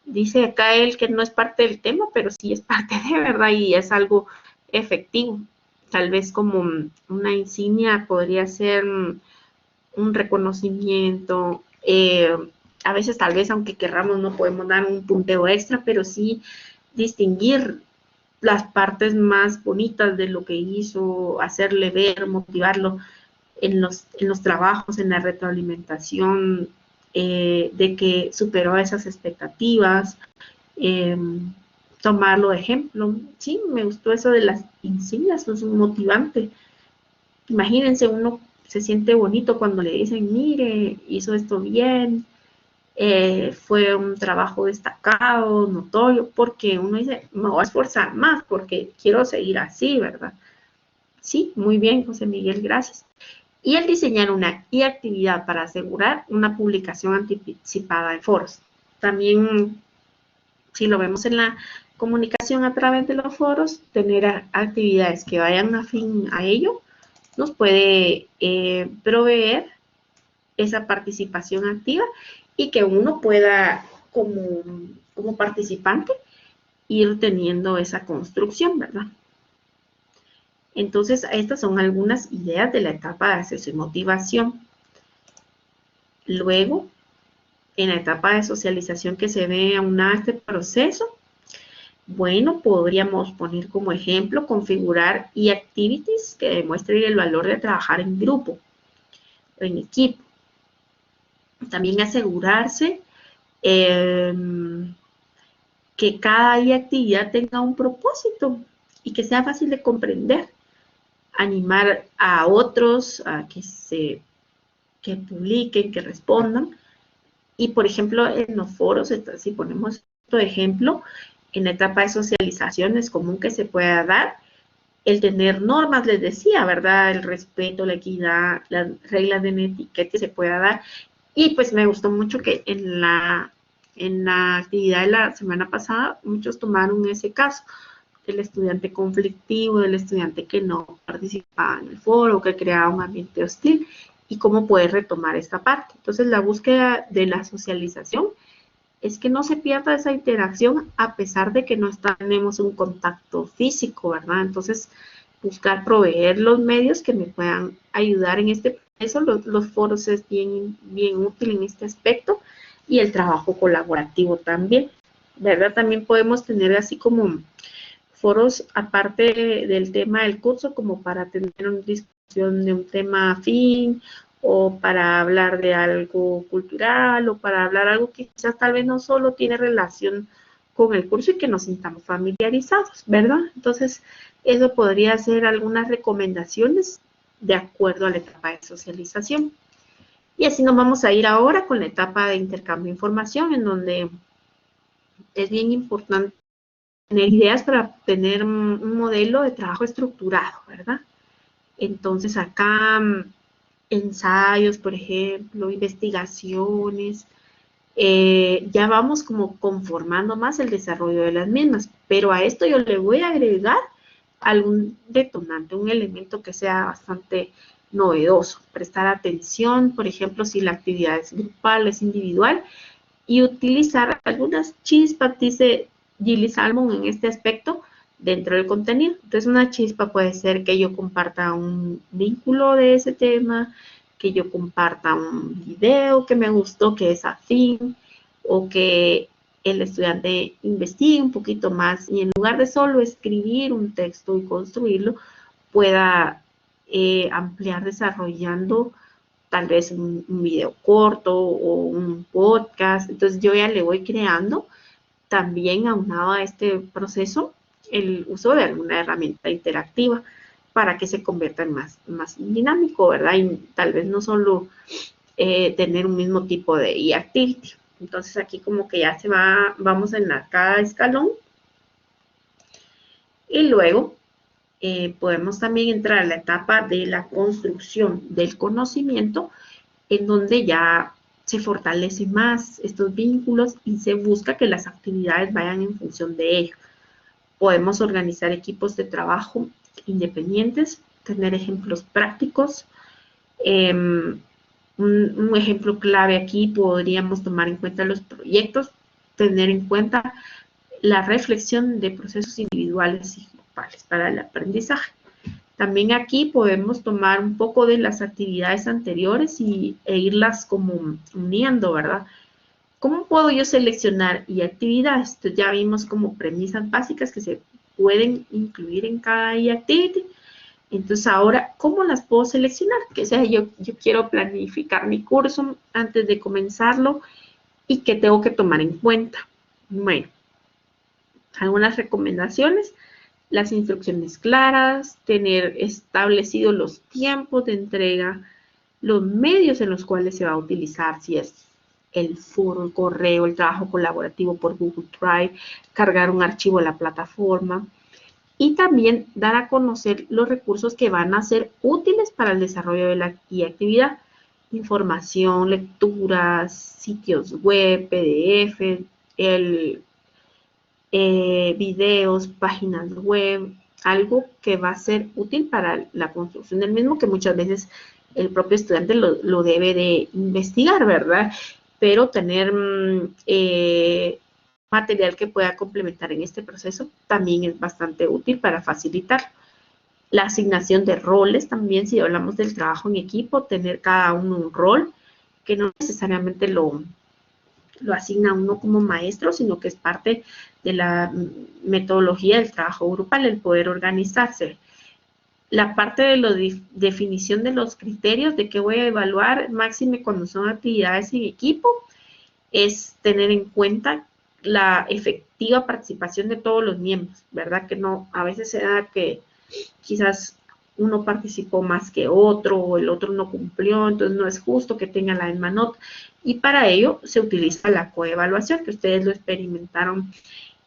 dice acá él que no es parte del tema, pero sí es parte de verdad y es algo efectivo. Tal vez como una insignia podría ser un reconocimiento, A veces tal vez aunque querramos no podemos dar un punteo extra, pero sí distinguir las partes más bonitas de lo que hizo, hacerle ver, motivarlo en los trabajos, en la retroalimentación, de que superó esas expectativas, eh, tomarlo de ejemplo. Sí, me gustó eso de las insignias, eso es un motivante. Imagínense, uno se siente bonito cuando le dicen, mire, hizo esto bien, fue un trabajo destacado, notorio, porque uno dice, me voy a esforzar más porque quiero seguir así, ¿verdad? Sí, muy bien, José Miguel, gracias. Y el diseñar una actividad para asegurar una publicación anticipada en foros. También, si lo vemos en la comunicación a través de los foros, tener actividades que vayan afín a ello nos puede proveer esa participación activa y que uno pueda, como participante, ir teniendo esa construcción, ¿verdad? Entonces, estas son algunas ideas de la etapa de acceso y motivación. Luego, en la etapa de socialización que se ve aunado a este proceso, bueno, podríamos poner como ejemplo configurar e-activities que demuestren el valor de trabajar en grupo, en equipo. También asegurarse que cada actividad tenga un propósito y que sea fácil de comprender. Animar a otros a que publiquen, que respondan. Y, por ejemplo, en los foros, si ponemos otro ejemplo, en la etapa de socialización es común que se pueda dar el tener normas, les decía, ¿verdad? El respeto, la equidad, las reglas de etiqueta se pueda dar. Y pues me gustó mucho que en la actividad de la semana pasada muchos tomaron ese caso del estudiante conflictivo, del estudiante que no participaba en el foro, que creaba un ambiente hostil y cómo poder retomar esta parte. Entonces la búsqueda de la socialización es que no se pierda esa interacción a pesar de que no tenemos un contacto físico, ¿verdad? Entonces buscar proveer los medios que me puedan ayudar en este proceso. Los foros es bien útil en este aspecto y el trabajo colaborativo también, ¿verdad? También podemos tener así como foros aparte del tema del curso, como para tener una discusión de un tema afín o para hablar de algo cultural o para hablar algo que quizás tal vez no solo tiene relación con el curso y que nos sintamos familiarizados, ¿verdad? Entonces, eso podría ser algunas recomendaciones de acuerdo a la etapa de socialización. Y así nos vamos a ir ahora con la etapa de intercambio de información, en donde es bien importante tener ideas para tener un modelo de trabajo estructurado, ¿verdad? Entonces acá ensayos, por ejemplo, investigaciones, ya vamos como conformando más el desarrollo de las mismas, pero a esto yo le voy a agregar algún detonante, un elemento que sea bastante novedoso, prestar atención, por ejemplo, si la actividad es grupal, es individual, y utilizar algunas chispas, dice Gilly Salmon en este aspecto, dentro del contenido. Entonces, una chispa puede ser que yo comparta un vínculo de ese tema, que yo comparta un video que me gustó, que es afín, o que el estudiante investigue un poquito más y en lugar de solo escribir un texto y construirlo, pueda ampliar desarrollando tal vez un video corto o un podcast. Entonces yo ya le voy creando también aunado a este proceso el uso de alguna herramienta interactiva para que se convierta en más dinámico, ¿verdad? Y tal vez no solo tener un mismo tipo de e-activity. Entonces aquí como que ya vamos en cada escalón y luego podemos también entrar a la etapa de la construcción del conocimiento, en donde ya se fortalecen más estos vínculos y se busca que las actividades vayan en función de ello. Podemos organizar equipos de trabajo independientes, tener ejemplos prácticos. Un ejemplo clave aquí podríamos tomar en cuenta los proyectos, tener en cuenta la reflexión de procesos individuales y grupales para el aprendizaje. También aquí podemos tomar un poco de las actividades anteriores e irlas como uniendo, ¿verdad? ¿Cómo puedo yo seleccionar actividades? Entonces ya vimos como premisas básicas que se pueden incluir en cada activity. Entonces ahora, ¿cómo las puedo seleccionar? Que sea, yo quiero planificar mi curso antes de comenzarlo y qué tengo que tomar en cuenta. Bueno, algunas recomendaciones: las instrucciones claras, tener establecidos los tiempos de entrega, los medios en los cuales se va a utilizar, si es el foro, el correo, el trabajo colaborativo por Google Drive, cargar un archivo a la plataforma, y también dar a conocer los recursos que van a ser útiles para el desarrollo de la actividad: información, lecturas, sitios web, PDF, videos, páginas web, algo que va a ser útil para la construcción del mismo, que muchas veces el propio estudiante lo debe de investigar, ¿verdad? Pero tener material que pueda complementar en este proceso también es bastante útil para facilitar. La asignación de roles también, si hablamos del trabajo en equipo, tener cada uno un rol, que no necesariamente lo asigna uno como maestro, sino que es parte de la metodología del trabajo grupal, el poder organizarse. La parte de la definición de los criterios de qué voy a evaluar, máxime cuando son actividades en equipo, es tener en cuenta la efectiva participación de todos los miembros, ¿verdad? Que no, a veces se da que quizás uno participó más que otro, o el otro no cumplió, entonces no es justo que tenga la misma nota. Y para ello se utiliza la coevaluación, que ustedes lo experimentaron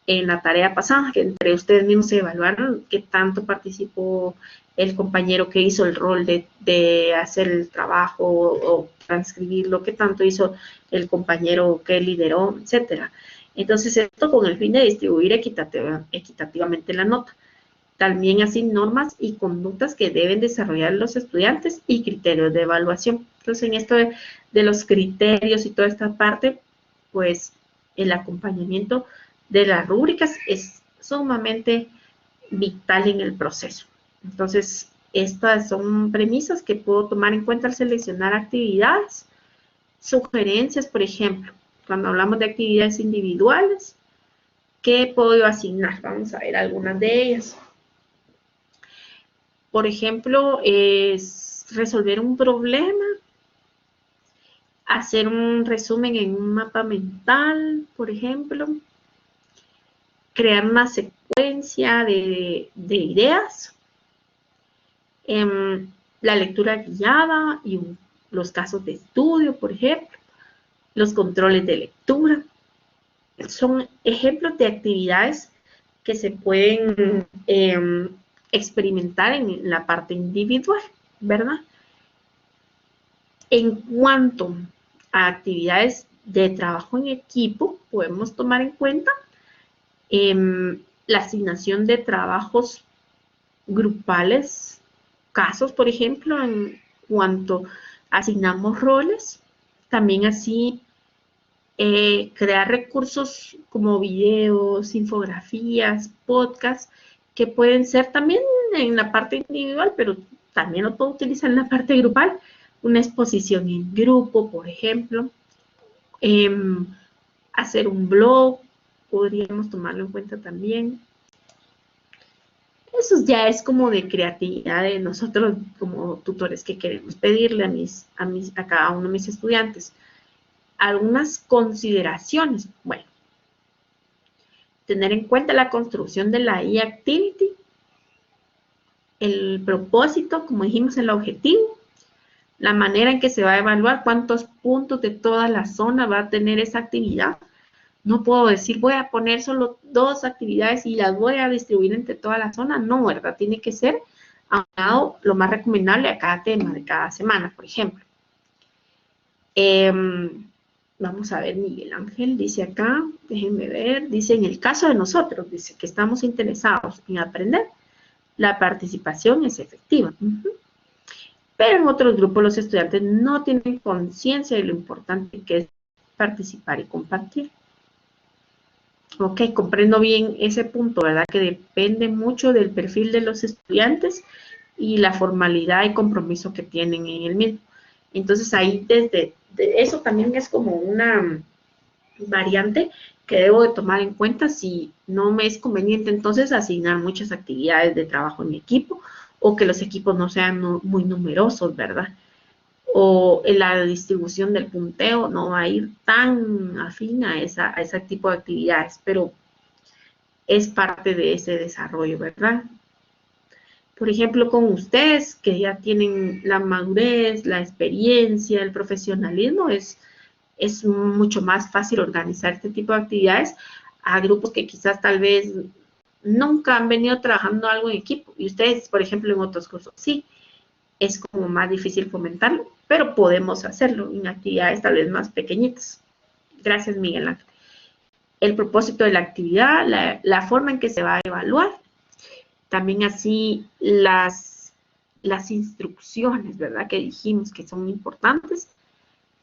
en la tarea pasada, que entre ustedes mismos se evaluaron qué tanto participó el compañero que hizo el rol de hacer el trabajo o transcribirlo, qué tanto hizo el compañero que lideró, etcétera. Entonces, esto con el fin de distribuir equitativamente la nota. También así normas y conductas que deben desarrollar los estudiantes y criterios de evaluación. Entonces, en esto de los criterios y toda esta parte, pues el acompañamiento de las rúbricas es sumamente vital en el proceso. Entonces, estas son premisas que puedo tomar en cuenta al seleccionar actividades. Sugerencias, por ejemplo, cuando hablamos de actividades individuales, ¿qué puedo yo asignar? Vamos a ver algunas de ellas. Por ejemplo, es resolver un problema, hacer un resumen en un mapa mental, por ejemplo, crear una secuencia de ideas, la lectura guiada y los casos de estudio, por ejemplo, los controles de lectura. Son ejemplos de actividades que se pueden experimentar en la parte individual, ¿verdad? En cuanto a actividades de trabajo en equipo, podemos tomar en cuenta la asignación de trabajos grupales, casos, por ejemplo, en cuanto asignamos roles, también así crear recursos como videos, infografías, podcasts, que pueden ser también en la parte individual, pero también lo puedo utilizar en la parte grupal. Una exposición en grupo, por ejemplo, hacer un blog, podríamos tomarlo en cuenta también. Eso ya es como de creatividad de nosotros como tutores que queremos pedirle a cada uno de mis estudiantes. Algunas consideraciones. Bueno, tener en cuenta la construcción de la e-activity, el propósito, como dijimos, el objetivo, la manera en que se va a evaluar, cuántos puntos de toda la zona va a tener esa actividad. No puedo decir, voy a poner solo 2 actividades y las voy a distribuir entre toda la zona. No, ¿verdad? Tiene que ser aunado lo más recomendable a cada tema de cada semana, por ejemplo. Vamos a ver, Miguel Ángel dice acá, déjenme ver, dice en el caso de nosotros, dice que estamos interesados en aprender, la participación es efectiva. Pero en otros grupos los estudiantes no tienen conciencia de lo importante que es participar y compartir. Ok, comprendo bien ese punto, ¿verdad? Que depende mucho del perfil de los estudiantes y la formalidad y compromiso que tienen en el mismo. Entonces ahí eso también es como una variante que debo de tomar en cuenta si no me es conveniente entonces asignar muchas actividades de trabajo en mi equipo o que los equipos no sean muy numerosos, ¿verdad? O en la distribución del punteo no va a ir tan afín a ese tipo de actividades, pero es parte de ese desarrollo, ¿verdad? Por ejemplo, con ustedes que ya tienen la madurez, la experiencia, el profesionalismo, es mucho más fácil organizar este tipo de actividades a grupos que quizás tal vez nunca han venido trabajando algo en equipo. Y ustedes, por ejemplo, en otros cursos, sí, es como más difícil fomentarlo, pero podemos hacerlo en actividades tal vez más pequeñitas. Gracias, Miguel Ángel. El propósito de la actividad, la forma en que se va a evaluar, también así las instrucciones, ¿verdad? Que dijimos que son importantes,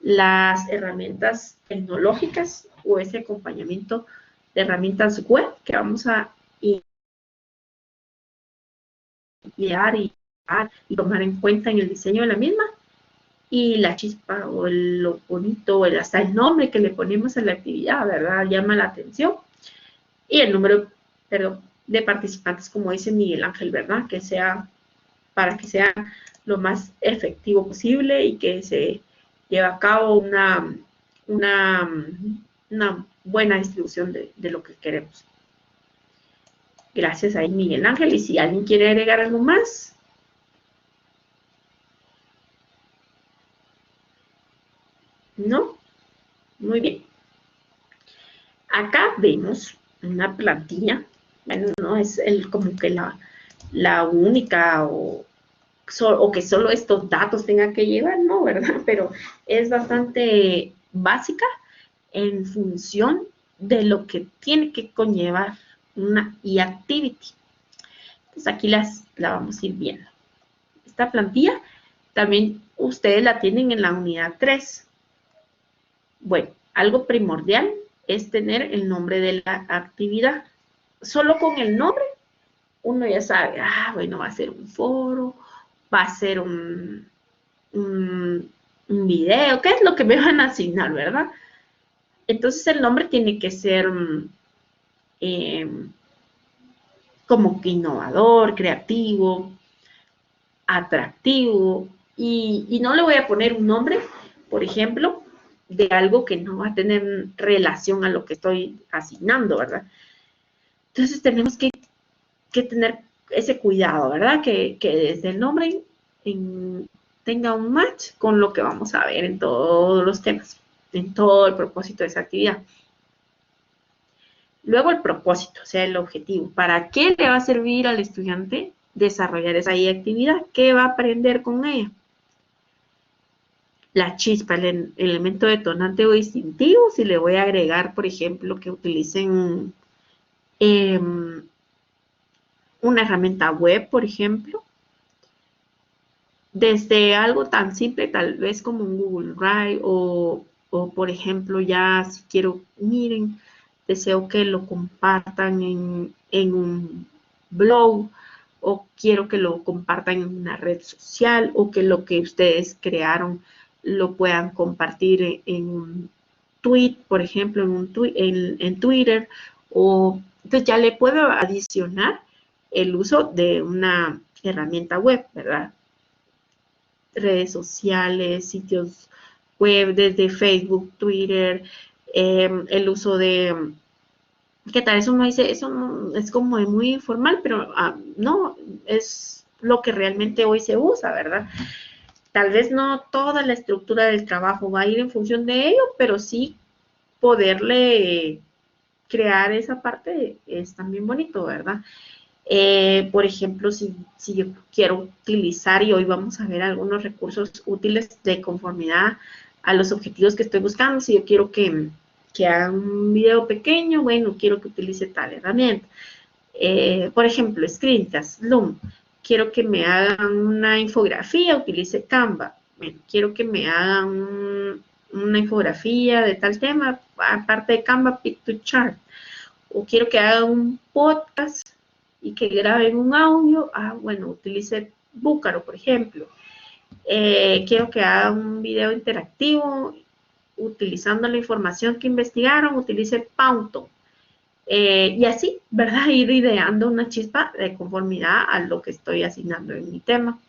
las herramientas tecnológicas o ese acompañamiento de herramientas web que vamos a idear y tomar en cuenta en el diseño de la misma, y la chispa o lo bonito, hasta el nombre que le ponemos a la actividad, ¿verdad? Llama la atención. Y el número, perdón, de participantes, como dice Miguel Ángel, ¿verdad? Que sea, para que sea lo más efectivo posible y que se lleve a cabo una, una buena distribución de lo que queremos. Gracias ahí, Miguel Ángel. Y si alguien quiere agregar algo más. ¿No? Muy bien. Acá vemos una plantilla. Bueno, no es como que la única o que solo estos datos tengan que llevar, no, ¿verdad? Pero es bastante básica en función de lo que tiene que conllevar una e-activity. Entonces aquí la vamos a ir viendo. Esta plantilla también ustedes la tienen en la unidad 3. Bueno, algo primordial es tener el nombre de la actividad. Solo con el nombre uno ya sabe, bueno, va a ser un foro, va a ser un video, ¿qué es lo que me van a asignar, verdad? Entonces el nombre tiene que ser como que innovador, creativo, atractivo, y no le voy a poner un nombre, por ejemplo, de algo que no va a tener relación a lo que estoy asignando, ¿verdad? Entonces tenemos que tener ese cuidado, ¿verdad? Que desde el nombre tenga un match con lo que vamos a ver en todos los temas, en todo el propósito de esa actividad. Luego el propósito, o sea, el objetivo. ¿Para qué le va a servir al estudiante desarrollar esa actividad? ¿Qué va a aprender con ella? La chispa, el elemento detonante o distintivo, si le voy a agregar, por ejemplo, que utilicen una herramienta web, por ejemplo, desde algo tan simple tal vez como un Google Drive o por ejemplo ya si quiero, miren, deseo que lo compartan en un blog o quiero que lo compartan en una red social o que lo que ustedes crearon lo puedan compartir en un tweet, por ejemplo, en Twitter, o entonces ya le puedo adicionar el uso de una herramienta web, ¿verdad? Redes sociales, sitios web desde Facebook, Twitter, el uso de, ¿qué tal? Eso no dice, eso no, es como muy informal, pero no, es lo que realmente hoy se usa, ¿verdad? Tal vez no toda la estructura del trabajo va a ir en función de ello, pero sí poderle crear esa parte es también bonito, ¿verdad? Por ejemplo, si yo quiero utilizar, y hoy vamos a ver algunos recursos útiles de conformidad a los objetivos que estoy buscando, si yo quiero que haga un video pequeño, bueno, quiero que utilice tal herramienta. Por ejemplo, Screencast, Loom, quiero que me hagan una infografía, utilice Canva. Bueno, quiero que me hagan una infografía de tal tema, aparte de Canva, Pick2Chart. O quiero que haga un podcast y que graben un audio, bueno, utilice Búcaro, por ejemplo. Quiero que haga un video interactivo, utilizando la información que investigaron, utilice Pauto. Y así, ¿verdad? Ir ideando una chispa de conformidad a lo que estoy asignando en mi tema.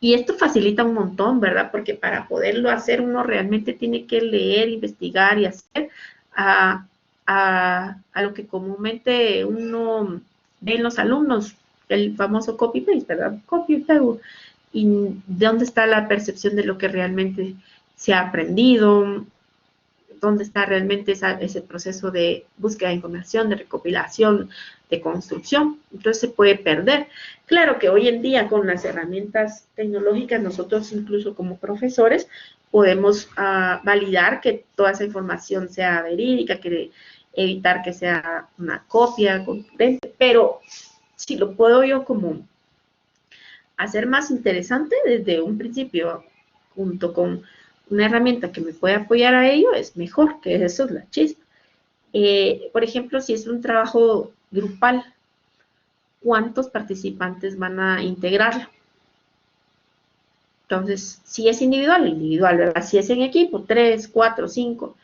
Y esto facilita un montón, ¿verdad? Porque para poderlo hacer uno realmente tiene que leer, investigar y hacer a lo que comúnmente uno ve en los alumnos, el famoso copy-paste, ¿verdad? Copy-paste. Y de dónde está la percepción de lo que realmente se ha aprendido, dónde está realmente ese proceso de búsqueda de información, de recopilación, de construcción. Entonces se puede perder. Claro que hoy en día con las herramientas tecnológicas, nosotros incluso como profesores podemos validar que toda esa información sea verídica, que evitar que sea una copia concurrente, pero si lo puedo yo como hacer más interesante desde un principio, junto con una herramienta que me puede apoyar a ello, es mejor, que eso es la chispa. Por ejemplo, si es un trabajo grupal, ¿cuántos participantes van a integrarlo? Entonces, si es individual, individual, ¿verdad? Si es en equipo, 3, 4, 5,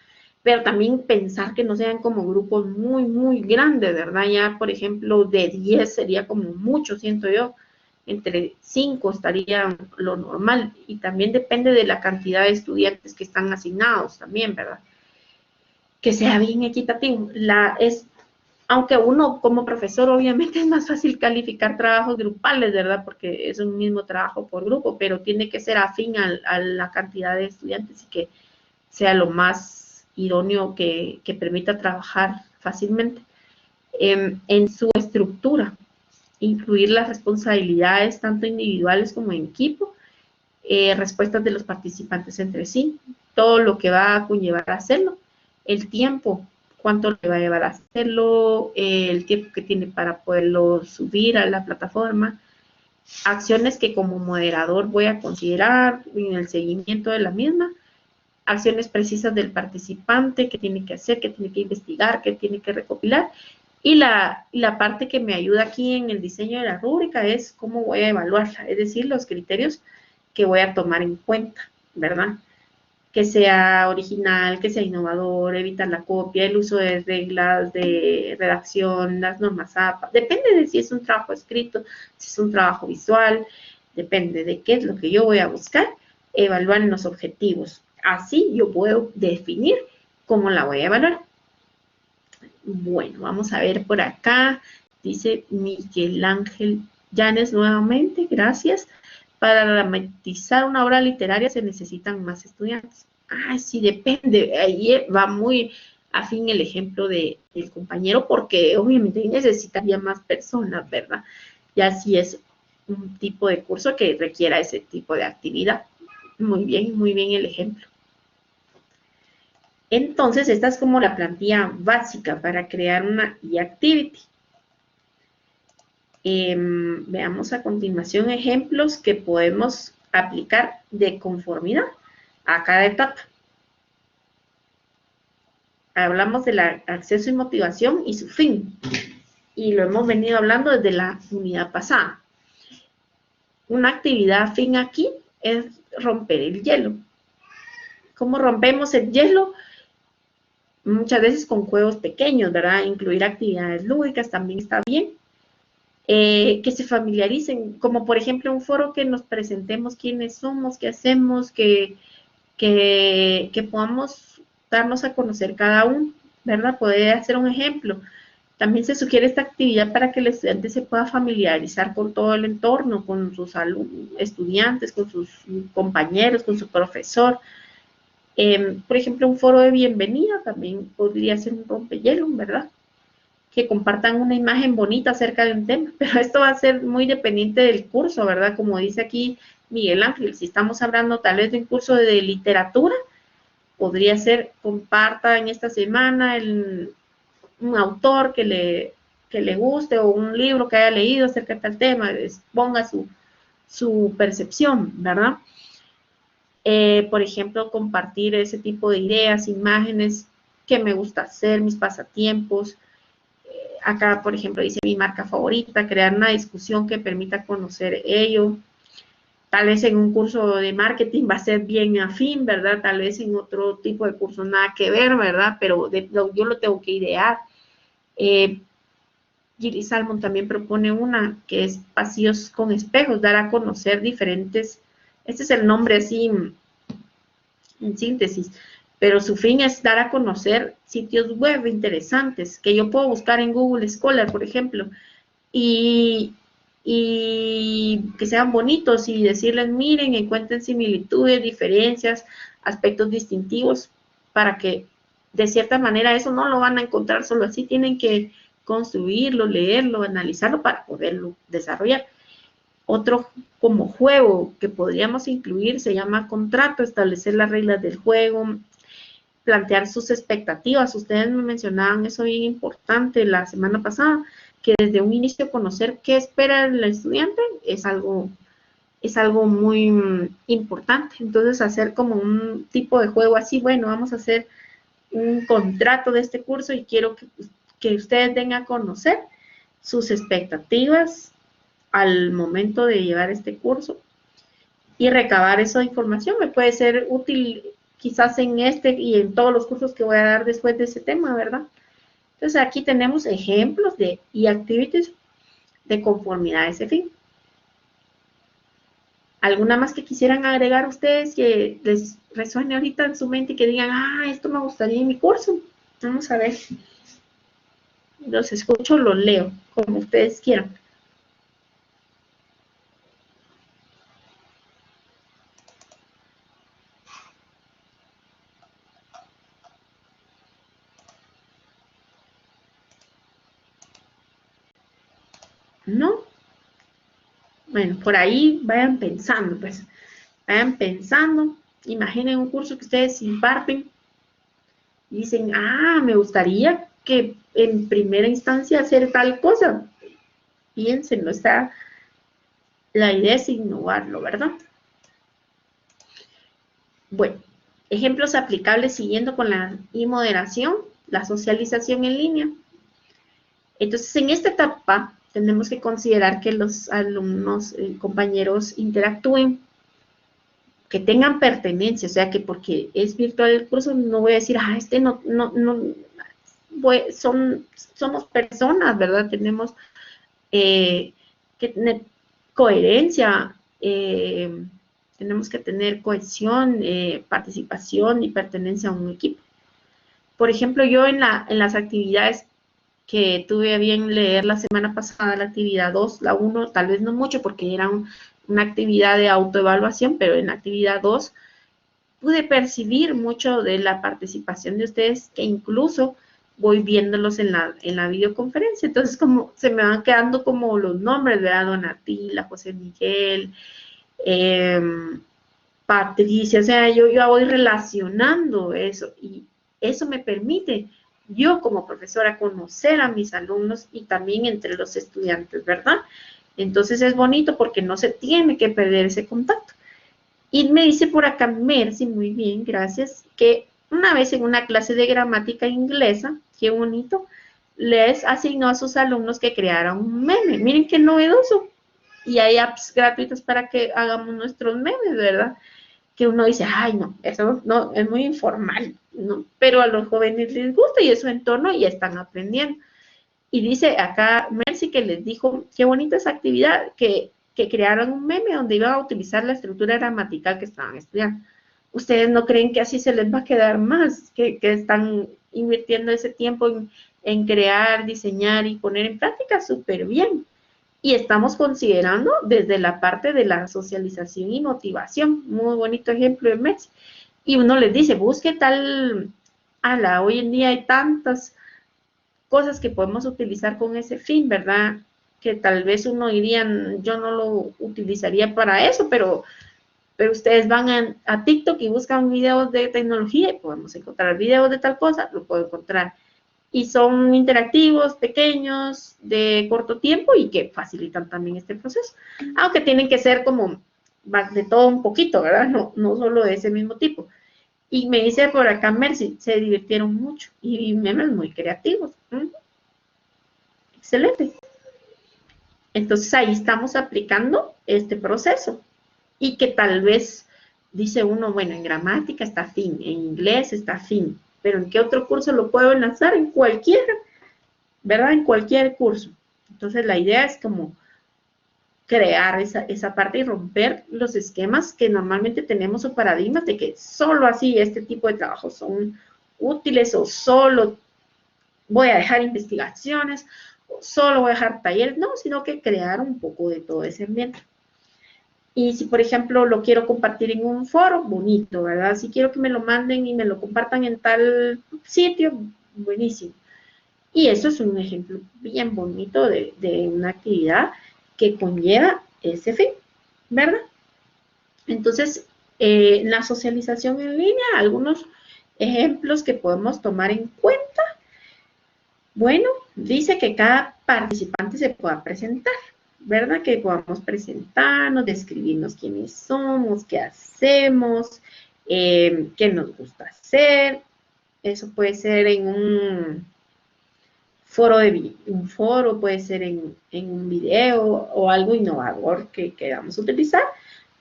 pero también pensar que no sean como grupos muy, muy grandes, ¿verdad? Ya, por ejemplo, de 10 sería como mucho, siento yo. Entre 5 estaría lo normal, y también depende de la cantidad de estudiantes que están asignados también, ¿verdad? Que sea bien equitativo. Aunque uno como profesor obviamente es más fácil calificar trabajos grupales, ¿verdad? Porque es un mismo trabajo por grupo, pero tiene que ser afín a la cantidad de estudiantes y que sea lo más idóneo que permita trabajar fácilmente. En su estructura, incluir las responsabilidades tanto individuales como en equipo, respuestas de los participantes entre sí, todo lo que va a conllevar a hacerlo, el tiempo, cuánto le va a llevar a hacerlo, el tiempo que tiene para poderlo subir a la plataforma, acciones que como moderador voy a considerar en el seguimiento de la misma, acciones precisas del participante, qué tiene que hacer, qué tiene que investigar, qué tiene que recopilar. Y la parte que me ayuda aquí en el diseño de la rúbrica es cómo voy a evaluarla, es decir, los criterios que voy a tomar en cuenta, ¿verdad? Que sea original, que sea innovador, evitar la copia, el uso de reglas de redacción, las normas APA. Depende de si es un trabajo escrito, si es un trabajo visual, depende de qué es lo que yo voy a buscar, evaluar en los objetivos. Así yo puedo definir cómo la voy a evaluar. Bueno, vamos a ver por acá. Dice Miguel Ángel Llanes nuevamente, gracias. Para dramatizar una obra literaria se necesitan más estudiantes. Ah, sí, depende. Ahí va muy afín el ejemplo del compañero, porque obviamente necesitaría más personas, ¿verdad? Ya si es un tipo de curso que requiera ese tipo de actividad. Muy bien el ejemplo. Entonces, esta es como la plantilla básica para crear una e-activity. Veamos a continuación ejemplos que podemos aplicar de conformidad a cada etapa. Hablamos del acceso y motivación y su fin. Y lo hemos venido hablando desde la unidad pasada. Una actividad fin aquí es romper el hielo. ¿Cómo rompemos el hielo? Muchas veces con juegos pequeños, ¿verdad? Incluir actividades lúdicas también está bien. Que se familiaricen, como por ejemplo un foro que nos presentemos quiénes somos, qué hacemos, que podamos darnos a conocer cada uno, ¿verdad? Poder hacer un ejemplo. También se sugiere esta actividad para que el estudiante se pueda familiarizar con todo el entorno, con sus estudiantes, con sus compañeros, con su profesor. Por ejemplo, un foro de bienvenida también podría ser un rompehielo, ¿verdad? Que compartan una imagen bonita acerca de un tema, pero esto va a ser muy dependiente del curso, ¿verdad? Como dice aquí Miguel Ángel, si estamos hablando tal vez de un curso de literatura, podría ser comparta en esta semana un autor que le guste o un libro que haya leído acerca de tal tema, ponga su percepción, ¿verdad? Por ejemplo, compartir ese tipo de ideas, imágenes, qué me gusta hacer, mis pasatiempos. Acá, por ejemplo, dice mi marca favorita, crear una discusión que permita conocer ello. Tal vez en un curso de marketing va a ser bien afín, ¿verdad? Tal vez en otro tipo de curso nada que ver, ¿verdad? Pero yo lo tengo que idear. Gilly Salmon también propone una que es Pasillos con espejos, dar a conocer diferentes, este es el nombre así en síntesis, pero su fin es dar a conocer sitios web interesantes que yo puedo buscar en Google Scholar, por ejemplo, y, y que sean bonitos y decirles, miren, encuentren similitudes, diferencias, aspectos distintivos, para que de cierta manera eso no lo van a encontrar solo así, tienen que construirlo, leerlo, analizarlo para poderlo desarrollar. Otro como juego que podríamos incluir se llama contrato, establecer las reglas del juego, plantear sus expectativas. Ustedes me mencionaban eso bien importante la semana pasada, que desde un inicio conocer qué espera el estudiante es algo muy importante. Entonces hacer como un tipo de juego así, bueno, vamos a hacer un contrato de este curso y quiero que ustedes den a conocer sus expectativas al momento de llevar este curso y recabar esa información. Me puede ser útil quizás en este y en todos los cursos que voy a dar después de ese tema, ¿verdad? Entonces aquí tenemos ejemplos de e-activities de conformidad a ese fin. ¿Alguna más que quisieran agregar ustedes que les resuene ahorita en su mente y que digan, esto me gustaría en mi curso? Vamos a ver. Los escucho, los leo, como ustedes quieran. ¿No? Bueno, por ahí vayan pensando, pues. Vayan pensando. Imaginen un curso que ustedes imparten y dicen, me gustaría que en primera instancia hacer tal cosa. Piénsenlo, la idea es innovarlo, ¿verdad? Bueno, ejemplos aplicables siguiendo con la moderación, la socialización en línea. Entonces, en esta etapa tenemos que considerar que los alumnos, compañeros interactúen, que tengan pertenencia, o sea, que porque es virtual el curso no voy a decir, somos personas, ¿verdad? Tenemos que tener coherencia, tenemos que tener cohesión, participación y pertenencia a un equipo. Por ejemplo, yo en las actividades que tuve a bien leer la semana pasada, la actividad 2, la 1, tal vez no mucho porque era una actividad de autoevaluación, pero en la actividad 2 pude percibir mucho de la participación de ustedes, que incluso voy viéndolos en la videoconferencia. Entonces, como se me van quedando como los nombres, ¿verdad? Donatila, José Miguel, Patricia, o sea, yo voy relacionando eso y eso me permite yo como profesora conocer a mis alumnos y también entre los estudiantes, ¿verdad? Entonces es bonito porque no se tiene que perder ese contacto. Y me dice por acá Mercy, muy bien, gracias, que una vez en una clase de gramática inglesa, qué bonito, les asignó a sus alumnos que crearan un meme. Miren qué novedoso. Y hay apps gratuitas para que hagamos nuestros memes, ¿verdad? Que uno dice, no, eso no, es muy informal, ¿no? Pero a los jóvenes les gusta y es su entorno y están aprendiendo. Y dice acá Mercy que les dijo, qué bonita esa actividad, que crearon un meme donde iban a utilizar la estructura gramatical que estaban estudiando. ¿Ustedes no creen que así se les va a quedar más? Que están invirtiendo ese tiempo en crear, diseñar y poner en práctica súper bien. Y estamos considerando desde la parte de la socialización y motivación. Muy bonito ejemplo de Mercy. Y uno les dice, busque tal, hoy en día hay tantas cosas que podemos utilizar con ese fin, ¿verdad? Que tal vez uno diría, yo no lo utilizaría para eso, pero ustedes van a TikTok y buscan videos de tecnología y podemos encontrar videos de tal cosa, lo puedo encontrar. Y son interactivos, pequeños, de corto tiempo y que facilitan también este proceso. Aunque tienen que ser como de todo un poquito, ¿verdad? No solo de ese mismo tipo. Y me dice por acá Mercy, se divirtieron mucho y memes muy creativos. Excelente. Entonces ahí estamos aplicando este proceso. y que tal vez dice uno, bueno, en gramática está fin, en inglés está fin, pero ¿en qué otro curso lo puedo enlazar? En cualquier, ¿verdad? En cualquier curso. Entonces la idea es como crear esa parte y romper los esquemas que normalmente tenemos o paradigmas de que solo así este tipo de trabajos son útiles o solo voy a dejar investigaciones o solo voy a dejar talleres, no, sino que crear un poco de todo ese ambiente. Y si, por ejemplo, lo quiero compartir en un foro, bonito, ¿verdad? Si quiero que me lo manden y me lo compartan en tal sitio, buenísimo. Y eso es un ejemplo bien bonito de una actividad que conlleva ese fin, ¿verdad? Entonces, la socialización en línea, algunos ejemplos que podemos tomar en cuenta. Bueno, dice que cada participante se pueda presentar, ¿verdad? Que podamos presentarnos, describirnos quiénes somos, qué hacemos, qué nos gusta hacer. Eso puede ser en un foro, puede ser en un video o algo innovador que queramos utilizar,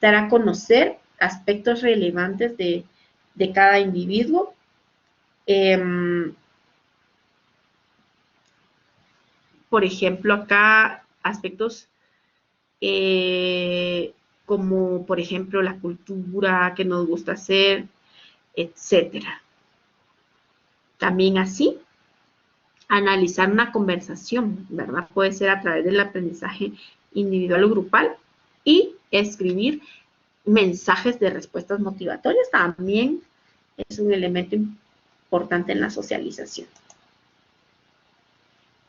dar a conocer aspectos relevantes de cada individuo. Por ejemplo, acá aspectos como, por ejemplo, la cultura que nos gusta hacer, etcétera. También así, analizar una conversación, ¿verdad? Puede ser a través del aprendizaje individual o grupal y escribir mensajes de respuestas motivatorias también es un elemento importante en la socialización.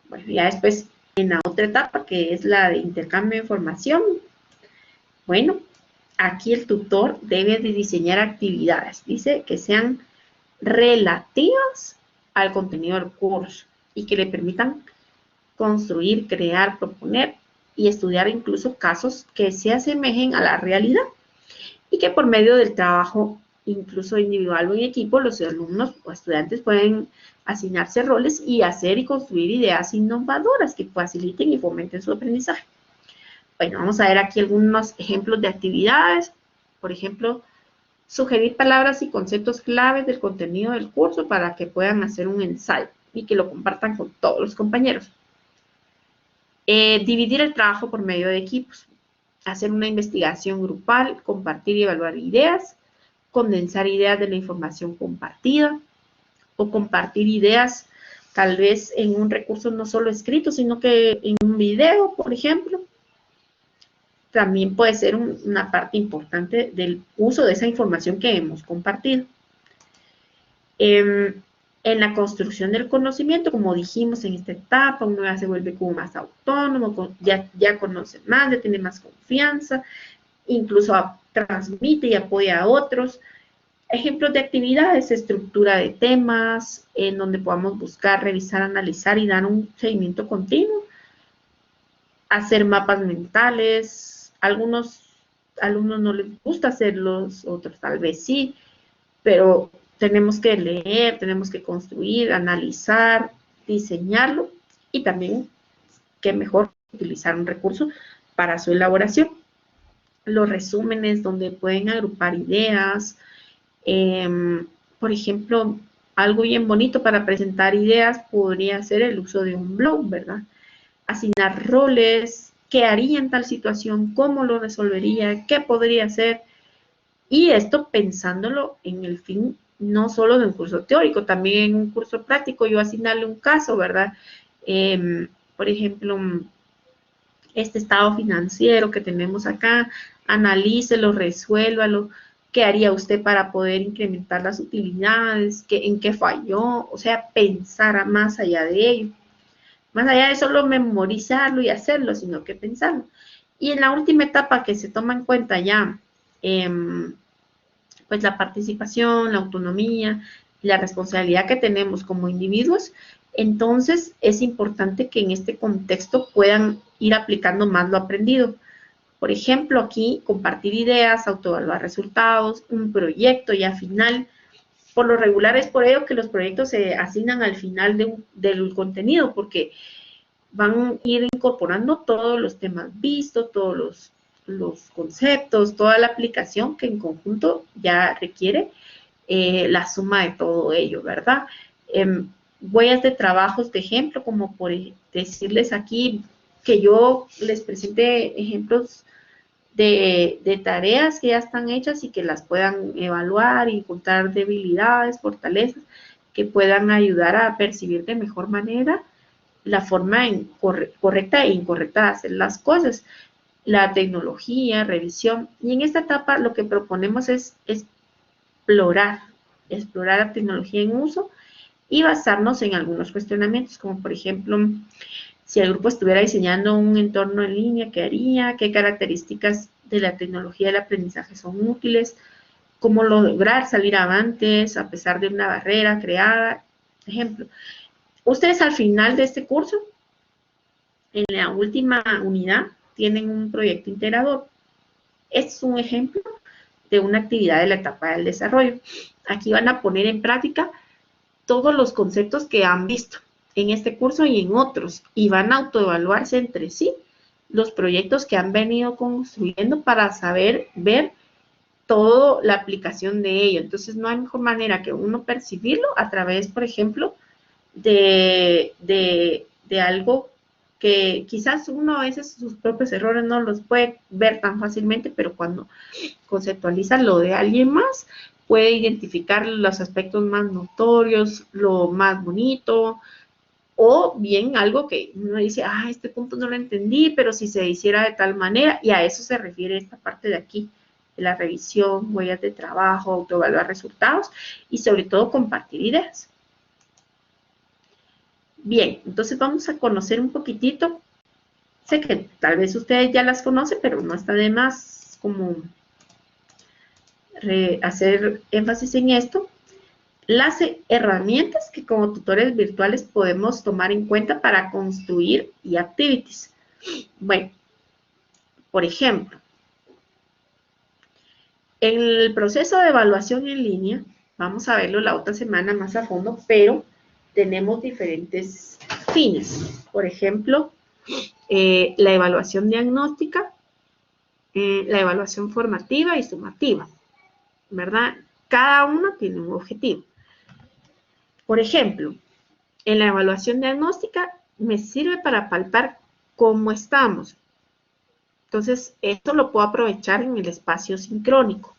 Bueno, ya después en la otra etapa que es la de intercambio de información, bueno, aquí el tutor debe de diseñar actividades, dice que sean relativas al contenido del curso y que le permitan construir, crear, proponer y estudiar incluso casos que se asemejen a la realidad y que por medio del trabajo incluso individual o en equipo, los alumnos o estudiantes pueden asignarse roles y hacer y construir ideas innovadoras que faciliten y fomenten su aprendizaje. Bueno, vamos a ver aquí algunos ejemplos de actividades. Por ejemplo, sugerir palabras y conceptos claves del contenido del curso para que puedan hacer un ensayo y que lo compartan con todos los compañeros. Dividir el trabajo por medio de equipos. Hacer una investigación grupal, compartir y evaluar ideas, condensar ideas de la información compartida o compartir ideas tal vez en un recurso no solo escrito, sino que en un video, por ejemplo. También puede ser una parte importante del uso de esa información que hemos compartido. En la construcción del conocimiento, como dijimos en esta etapa, uno ya se vuelve como más autónomo, ya conoce más, ya tiene más confianza, incluso transmite y apoya a otros. Ejemplos de actividades, estructura de temas, en donde podamos buscar, revisar, analizar y dar un seguimiento continuo. Hacer mapas mentales, algunos alumnos no les gusta hacerlos, otros tal vez sí, pero tenemos que leer, tenemos que construir, analizar, diseñarlo y también, qué mejor, utilizar un recurso para su elaboración. Los resúmenes donde pueden agrupar ideas, por ejemplo, algo bien bonito para presentar ideas podría ser el uso de un blog, ¿verdad? Asignar roles, qué haría en tal situación, cómo lo resolvería, qué podría hacer. Y esto pensándolo en el fin, no solo de un curso teórico, también en un curso práctico, yo asignarle un caso, ¿verdad? Por ejemplo, este estado financiero que tenemos acá, analícelo, resuélvalo, qué haría usted para poder incrementar las utilidades, en qué falló, o sea, pensar más allá de ello. Más allá de solo memorizarlo y hacerlo, sino que pensarlo. Y en la última etapa que se toma en cuenta ya, pues la participación, la autonomía, la responsabilidad que tenemos como individuos, entonces es importante que en este contexto puedan ir aplicando más lo aprendido. Por ejemplo, aquí compartir ideas, autoevaluar resultados, un proyecto ya final. Por lo regular es por ello que los proyectos se asignan al final del contenido, porque van a ir incorporando todos los temas vistos, todos los conceptos, toda la aplicación que en conjunto ya requiere la suma de todo ello, ¿verdad? Huellas de trabajos de ejemplo, como por decirles aquí que yo les presente ejemplos de tareas que ya están hechas y que las puedan evaluar y encontrar debilidades, fortalezas, que puedan ayudar a percibir de mejor manera la forma correcta e incorrecta de hacer las cosas, la tecnología, revisión. Y en esta etapa lo que proponemos es explorar la tecnología en uso y basarnos en algunos cuestionamientos, como por ejemplo, si el grupo estuviera diseñando un entorno en línea, ¿qué haría? ¿Qué características de la tecnología del aprendizaje son útiles? ¿Cómo lograr salir avantes a pesar de una barrera creada? Ejemplo, ustedes al final de este curso, en la última unidad, tienen un proyecto integrador. Este es un ejemplo de una actividad de la etapa del desarrollo. Aquí van a poner en práctica todos los conceptos que han visto en este curso y en otros, y van a autoevaluarse entre sí los proyectos que han venido construyendo para saber ver toda la aplicación de ello. Entonces, no hay mejor manera que uno percibirlo a través, por ejemplo, de algo que quizás uno a veces sus propios errores no los puede ver tan fácilmente, pero cuando conceptualiza lo de alguien más, puede identificar los aspectos más notorios, lo más bonito, o bien algo que uno dice, este punto no lo entendí, pero si se hiciera de tal manera, y a eso se refiere esta parte de aquí, de la revisión, huellas de trabajo, autoevaluar resultados y sobre todo compartir ideas. Bien, entonces vamos a conocer un poquitito. Sé que tal vez ustedes ya las conocen, pero no está de más como hacer énfasis en esto. Las herramientas que como tutores virtuales podemos tomar en cuenta para construir e-activities. Bueno, por ejemplo, en el proceso de evaluación en línea, vamos a verlo la otra semana más a fondo, pero tenemos diferentes fines. Por ejemplo, la evaluación diagnóstica, la evaluación formativa y sumativa, ¿verdad? Cada uno tiene un objetivo. Por ejemplo, en la evaluación diagnóstica me sirve para palpar cómo estamos. Entonces, esto lo puedo aprovechar en el espacio sincrónico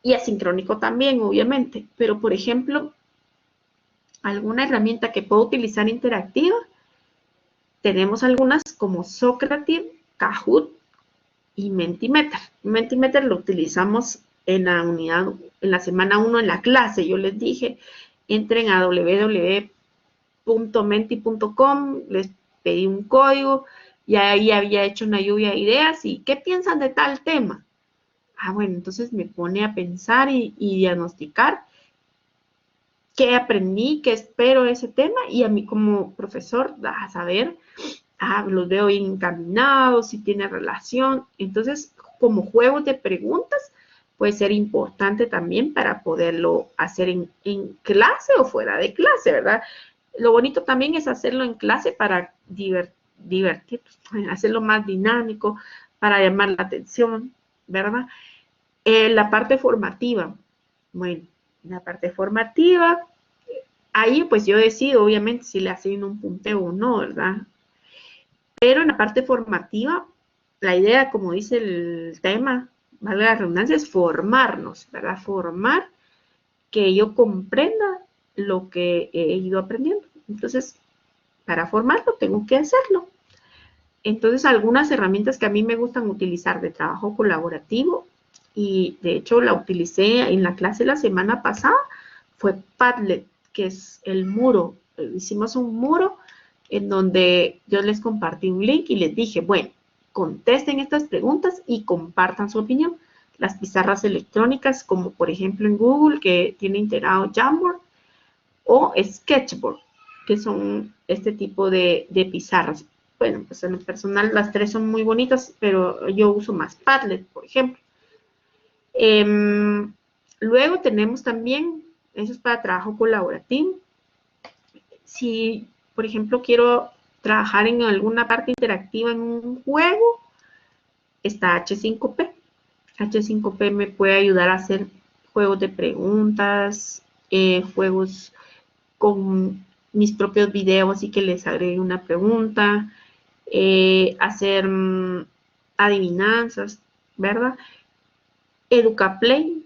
y asincrónico también, obviamente. Pero, por ejemplo, alguna herramienta que puedo utilizar interactiva, tenemos algunas como Socrative, Kahoot y Mentimeter. Mentimeter lo utilizamos en la unidad, en la semana 1 en la clase. Yo les dije, entren a www.menti.com, les pedí un código y ahí había hecho una lluvia de ideas y ¿qué piensan de tal tema? Bueno, entonces me pone a pensar y diagnosticar qué aprendí, qué espero de ese tema y a mí como profesor a saber, los veo bien encaminados, si tiene relación. Entonces, como juegos de preguntas, puede ser importante también para poderlo hacer en clase o fuera de clase, ¿verdad? Lo bonito también es hacerlo en clase para divertir, hacerlo más dinámico, para llamar la atención, ¿verdad? La parte formativa, bueno, la parte formativa, ahí pues yo decido obviamente si le asigno un punteo o no, ¿verdad? Pero en la parte formativa, la idea, como dice el tema, valga la redundancia, es formarnos, ¿verdad? Formar que yo comprenda lo que he ido aprendiendo. Entonces, para formarlo tengo que hacerlo. Entonces, algunas herramientas que a mí me gustan utilizar de trabajo colaborativo, y de hecho la utilicé en la clase la semana pasada, fue Padlet, que es el muro. Hicimos un muro en donde yo les compartí un link y les dije, bueno, contesten estas preguntas y compartan su opinión. Las pizarras electrónicas, como por ejemplo en Google, que tiene integrado Jamboard, o Sketchboard, que son este tipo de pizarras. Bueno, pues en lo personal las tres son muy bonitas, pero yo uso más Padlet, por ejemplo. Luego tenemos también, eso es para trabajo colaborativo. Si, por ejemplo, quiero trabajar en alguna parte interactiva en un juego, está H5P. H5P me puede ayudar a hacer juegos de preguntas, juegos con mis propios videos y que les agregue una pregunta, hacer adivinanzas, ¿verdad? EducaPlay,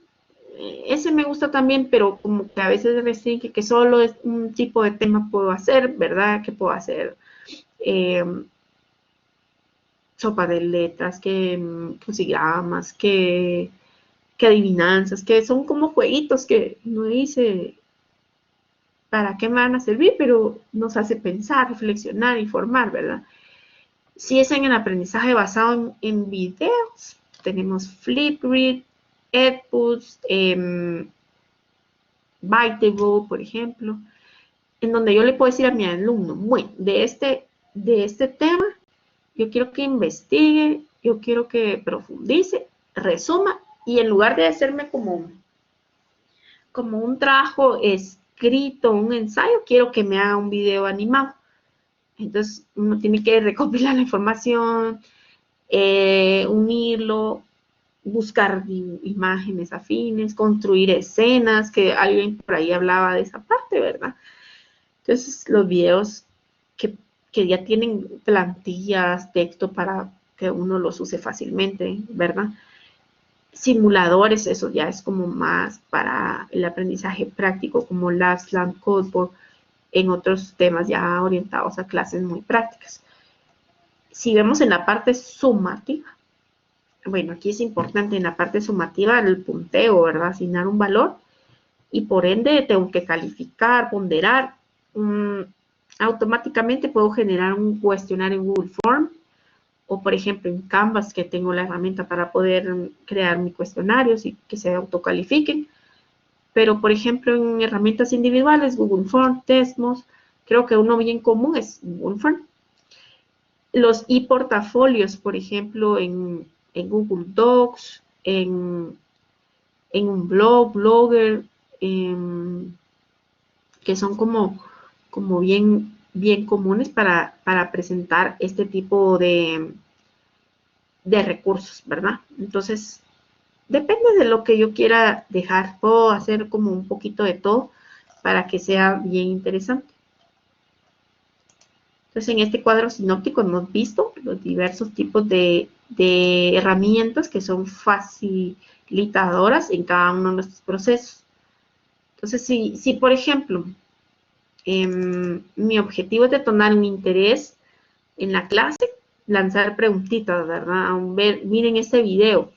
ese me gusta también, pero como que a veces restringe que solo es un tipo de tema puedo hacer, ¿verdad? Que puedo hacer eh, sopa de letras, que crucigramas, que adivinanzas, que son como jueguitos que no dice para qué me van a servir, pero nos hace pensar, reflexionar, informar, ¿verdad? Si es en el aprendizaje basado en videos, tenemos Flipgrid, Edputs, Bytable, por ejemplo, en donde yo le puedo decir a mi alumno, bueno, de este tema, yo quiero que investigue, yo quiero que profundice, resuma, y en lugar de hacerme como un trabajo escrito, un ensayo, quiero que me haga un video animado. Entonces, uno tiene que recopilar la información, unirlo, buscar imágenes afines, construir escenas, que alguien por ahí hablaba de esa parte, ¿verdad? Entonces, los videos que ya tienen plantillas, texto para que uno los use fácilmente, ¿verdad? Simuladores, eso ya es como más para el aprendizaje práctico, como Labsland, Codeboard, en otros temas ya orientados a clases muy prácticas. Si vemos en la parte sumativa, bueno, aquí es importante en la parte sumativa el punteo, ¿verdad? Asignar un valor y por ende tengo que calificar, ponderar. Automáticamente puedo generar un cuestionario en Google Form o por ejemplo en Canvas que tengo la herramienta para poder crear mis cuestionarios y que se autocalifiquen. Pero por ejemplo en herramientas individuales, Google Form, Desmos, creo que uno bien común es Google Form. Los e-portafolios, por ejemplo, en Google Docs, en un blog, Blogger, que son como bien comunes para presentar este tipo de recursos, ¿verdad? Entonces, depende de lo que yo quiera dejar. Puedo hacer como un poquito de todo para que sea bien interesante. Entonces, en este cuadro sinóptico hemos visto los diversos tipos de herramientas que son facilitadoras en cada uno de nuestros procesos. Entonces, si por ejemplo, mi objetivo es detonar un interés en la clase, lanzar preguntitas, ¿verdad? Miren este video.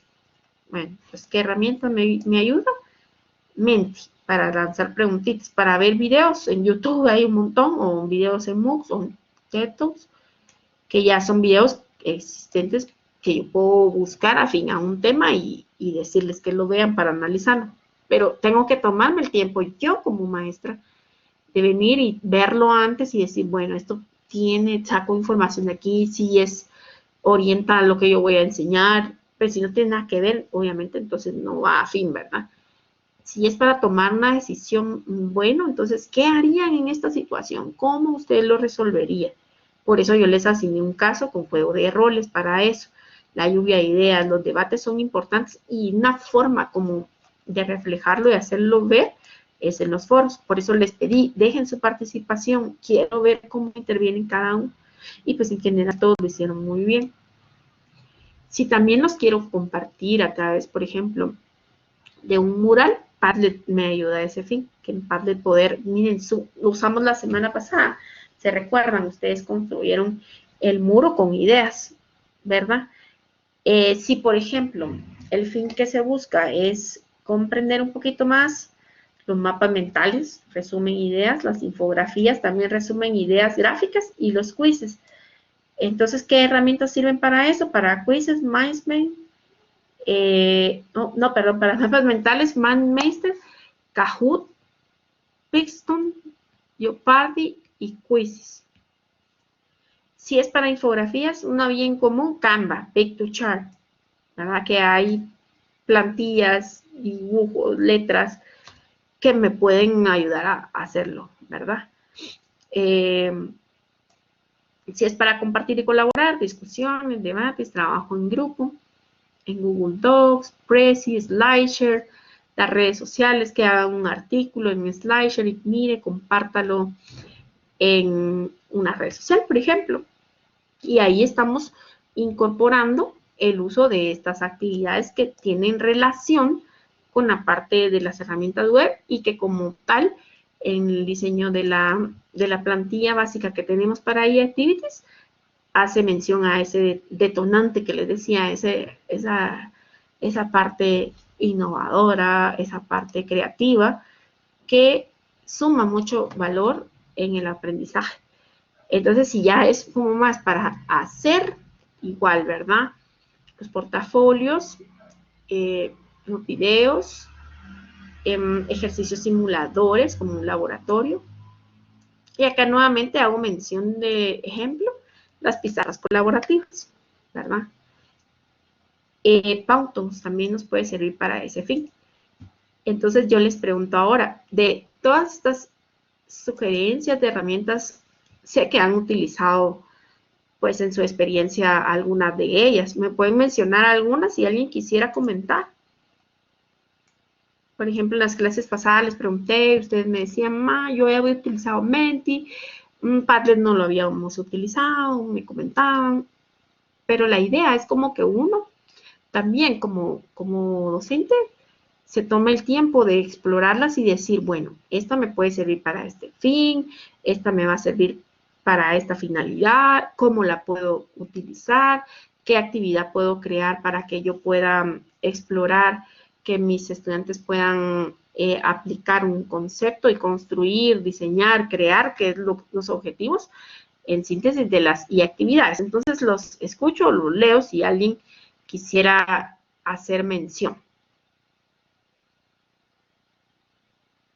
Bueno, pues, ¿qué herramienta me ayuda? Menti, para lanzar preguntitas, para ver videos en YouTube hay un montón, o videos en MOOCs, o en TED Talks, que ya son videos existentes que yo puedo buscar afín a un tema y decirles que lo vean para analizarlo. Pero tengo que tomarme el tiempo yo como maestra de venir y verlo antes y decir, bueno, esto saco información de aquí, si es orienta a lo que yo voy a enseñar, pero si no tiene nada que ver, obviamente entonces no va a fin, ¿verdad? Si es para tomar una decisión, bueno, entonces, ¿qué harían en esta situación? ¿Cómo usted lo resolvería? Por eso yo les asigné un caso con juego de roles para eso. La lluvia de ideas, los debates son importantes y una forma como de reflejarlo y hacerlo ver es en los foros. Por eso les pedí, dejen su participación, quiero ver cómo intervienen cada uno. Y pues en general todos lo hicieron muy bien. Si también los quiero compartir a través, por ejemplo, de un mural, Padlet me ayuda a ese fin, que en Padlet poder, miren, lo usamos la semana pasada, se recuerdan, ustedes construyeron el muro con ideas, ¿verdad? Si, por ejemplo, el fin que se busca es comprender un poquito más los mapas mentales, resumen ideas, las infografías también resumen ideas gráficas y los quizzes. Entonces, ¿qué herramientas sirven para eso? Para quizzes, Mindspace, perdón, para mapas mentales, MindMeister, Kahoot, Pixton, Jeopardy y Quizzes. Si es para infografías, una bien común, Canva, Pick2Chart, ¿verdad? Que hay plantillas, dibujos, letras que me pueden ayudar a hacerlo, ¿verdad? Si es para compartir y colaborar, discusiones, debates, trabajo en grupo, en Google Docs, Prezi, SlideShare, las redes sociales, que haga un artículo en SlideShare y mire, compártalo en una red social, por ejemplo. Y ahí estamos incorporando el uso de estas actividades que tienen relación con la parte de las herramientas web y que como tal, en el diseño de la plantilla básica que tenemos para eActivities, hace mención a ese detonante que les decía, esa parte innovadora, esa parte creativa, que suma mucho valor en el aprendizaje. Entonces, si ya es como más para hacer, igual, ¿verdad? Los portafolios, los videos, ejercicios simuladores como un laboratorio. Y acá nuevamente hago mención de ejemplo, las pizarras colaborativas, ¿verdad? Poutons también nos puede servir para ese fin. Entonces yo les pregunto ahora, de todas estas sugerencias de herramientas, sé que han utilizado pues en su experiencia algunas de ellas. ¿Me pueden mencionar algunas si alguien quisiera comentar? Por ejemplo, en las clases pasadas les pregunté, ustedes me decían, yo había utilizado Menti, Padlet no lo habíamos utilizado, me comentaban, pero la idea es como que uno también como docente se toma el tiempo de explorarlas y decir, bueno, esta me puede servir para este fin, esta me va a servir para esta finalidad, cómo la puedo utilizar, qué actividad puedo crear para que yo pueda explorar, que mis estudiantes puedan aplicar un concepto y construir, diseñar, crear, que es los objetivos en síntesis de las actividades. Entonces los escucho, los leo si alguien quisiera hacer mención.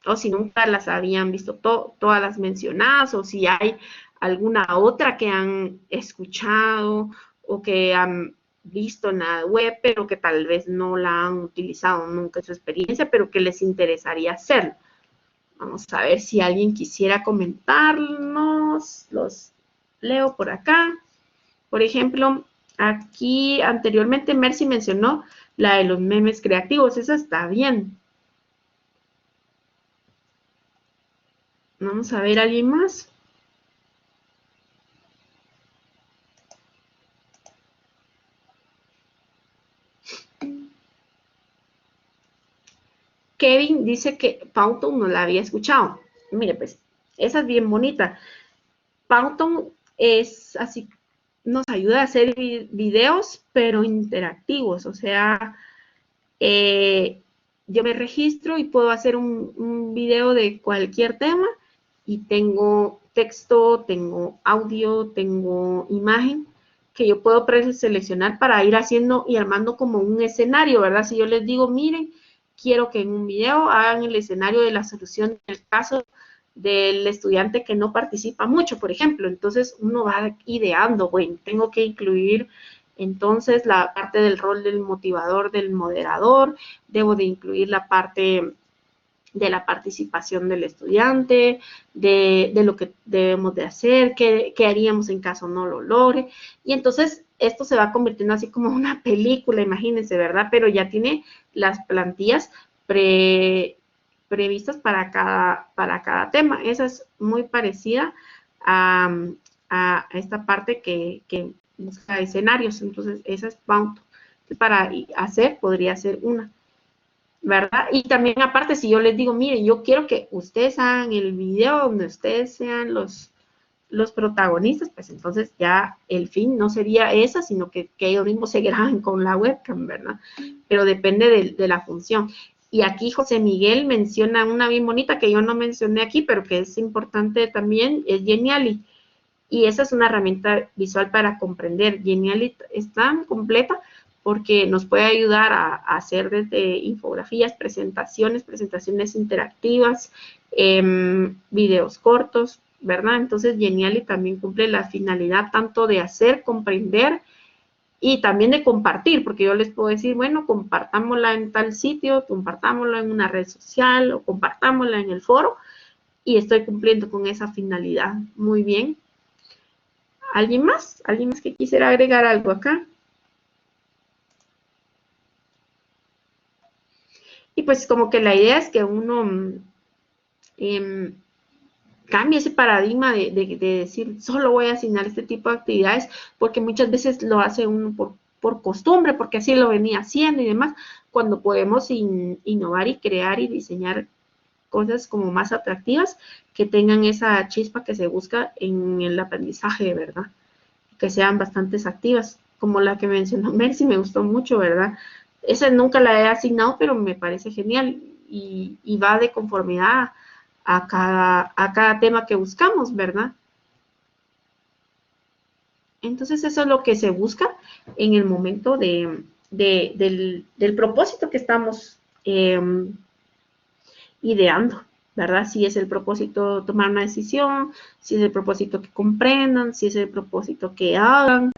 O si nunca las habían visto todas las mencionadas, o si hay alguna otra que han escuchado o que han visto en la web, pero que tal vez no la han utilizado nunca en su experiencia, pero que les interesaría hacerlo. Vamos a ver si alguien quisiera comentarnos. Los leo por acá. Por ejemplo, aquí anteriormente Mercy mencionó la de los memes creativos. Esa está bien. Vamos a ver a alguien más. Kevin dice que Powtoon no la había escuchado. Mire, pues, esa es bien bonita. Powtoon es así, nos ayuda a hacer videos, pero interactivos. O sea, yo me registro y puedo hacer un video de cualquier tema y tengo texto, tengo audio, tengo imagen que yo puedo preseleccionar para ir haciendo y armando como un escenario, ¿verdad? Si yo les digo, miren, quiero que en un video hagan el escenario de la solución del caso del estudiante que no participa mucho, por ejemplo. Entonces uno va ideando, bueno, tengo que incluir entonces la parte del rol del motivador, del moderador, debo de incluir la parte de la participación del estudiante, de lo que debemos de hacer, qué haríamos en caso no lo logre. Y entonces esto se va convirtiendo así como una película, imagínense, ¿verdad? Pero ya tiene las plantillas previstas para cada tema. Esa es muy parecida a esta parte que busca escenarios. Entonces, esa es Powtoon. Para hacer, podría ser una. ¿Verdad? Y también aparte, si yo les digo, miren, yo quiero que ustedes hagan el video donde ustedes sean los protagonistas, pues entonces ya el fin no sería esa, sino que ellos mismos se graben con la webcam, ¿verdad? Pero depende de la función. Y aquí José Miguel menciona una bien bonita que yo no mencioné aquí, pero que es importante también, es Genially. Y esa es una herramienta visual para comprender. Genially es tan completa porque nos puede ayudar a hacer desde infografías, presentaciones interactivas, videos cortos, ¿verdad? Entonces Genially también cumple la finalidad tanto de hacer, comprender y también de compartir, porque yo les puedo decir, bueno, compartámosla en tal sitio, compartámosla en una red social o compartámosla en el foro y estoy cumpliendo con esa finalidad. Muy bien. ¿Alguien más? ¿Alguien más que quisiera agregar algo acá? Y pues como que la idea es que uno cambie ese paradigma de decir, solo voy a asignar este tipo de actividades, porque muchas veces lo hace uno por costumbre, porque así lo venía haciendo y demás, cuando podemos innovar y crear y diseñar cosas como más atractivas, que tengan esa chispa que se busca en el aprendizaje, ¿verdad? Que sean bastante activas, como la que mencionó Mercy, me gustó mucho, ¿verdad? Esa nunca la he asignado, pero me parece genial y va de conformidad a cada tema que buscamos, ¿verdad? Entonces eso es lo que se busca en el momento del propósito que estamos ideando, ¿verdad? Si es el propósito tomar una decisión, si es el propósito que comprendan, si es el propósito que hagan,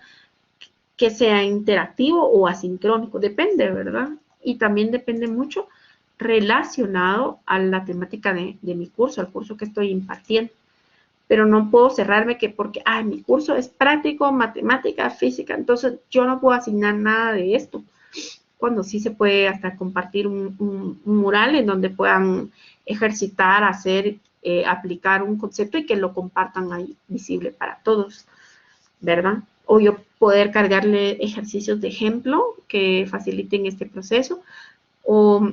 que sea interactivo o asincrónico, depende, ¿verdad? Y también depende mucho relacionado a la temática de mi curso, al curso que estoy impartiendo. Pero no puedo cerrarme que porque, mi curso es práctico, matemática, física, entonces yo no puedo asignar nada de esto. Cuando sí se puede hasta compartir un mural en donde puedan ejercitar, hacer, aplicar un concepto y que lo compartan ahí visible para todos, ¿verdad? O yo poder cargarle ejercicios de ejemplo que faciliten este proceso, o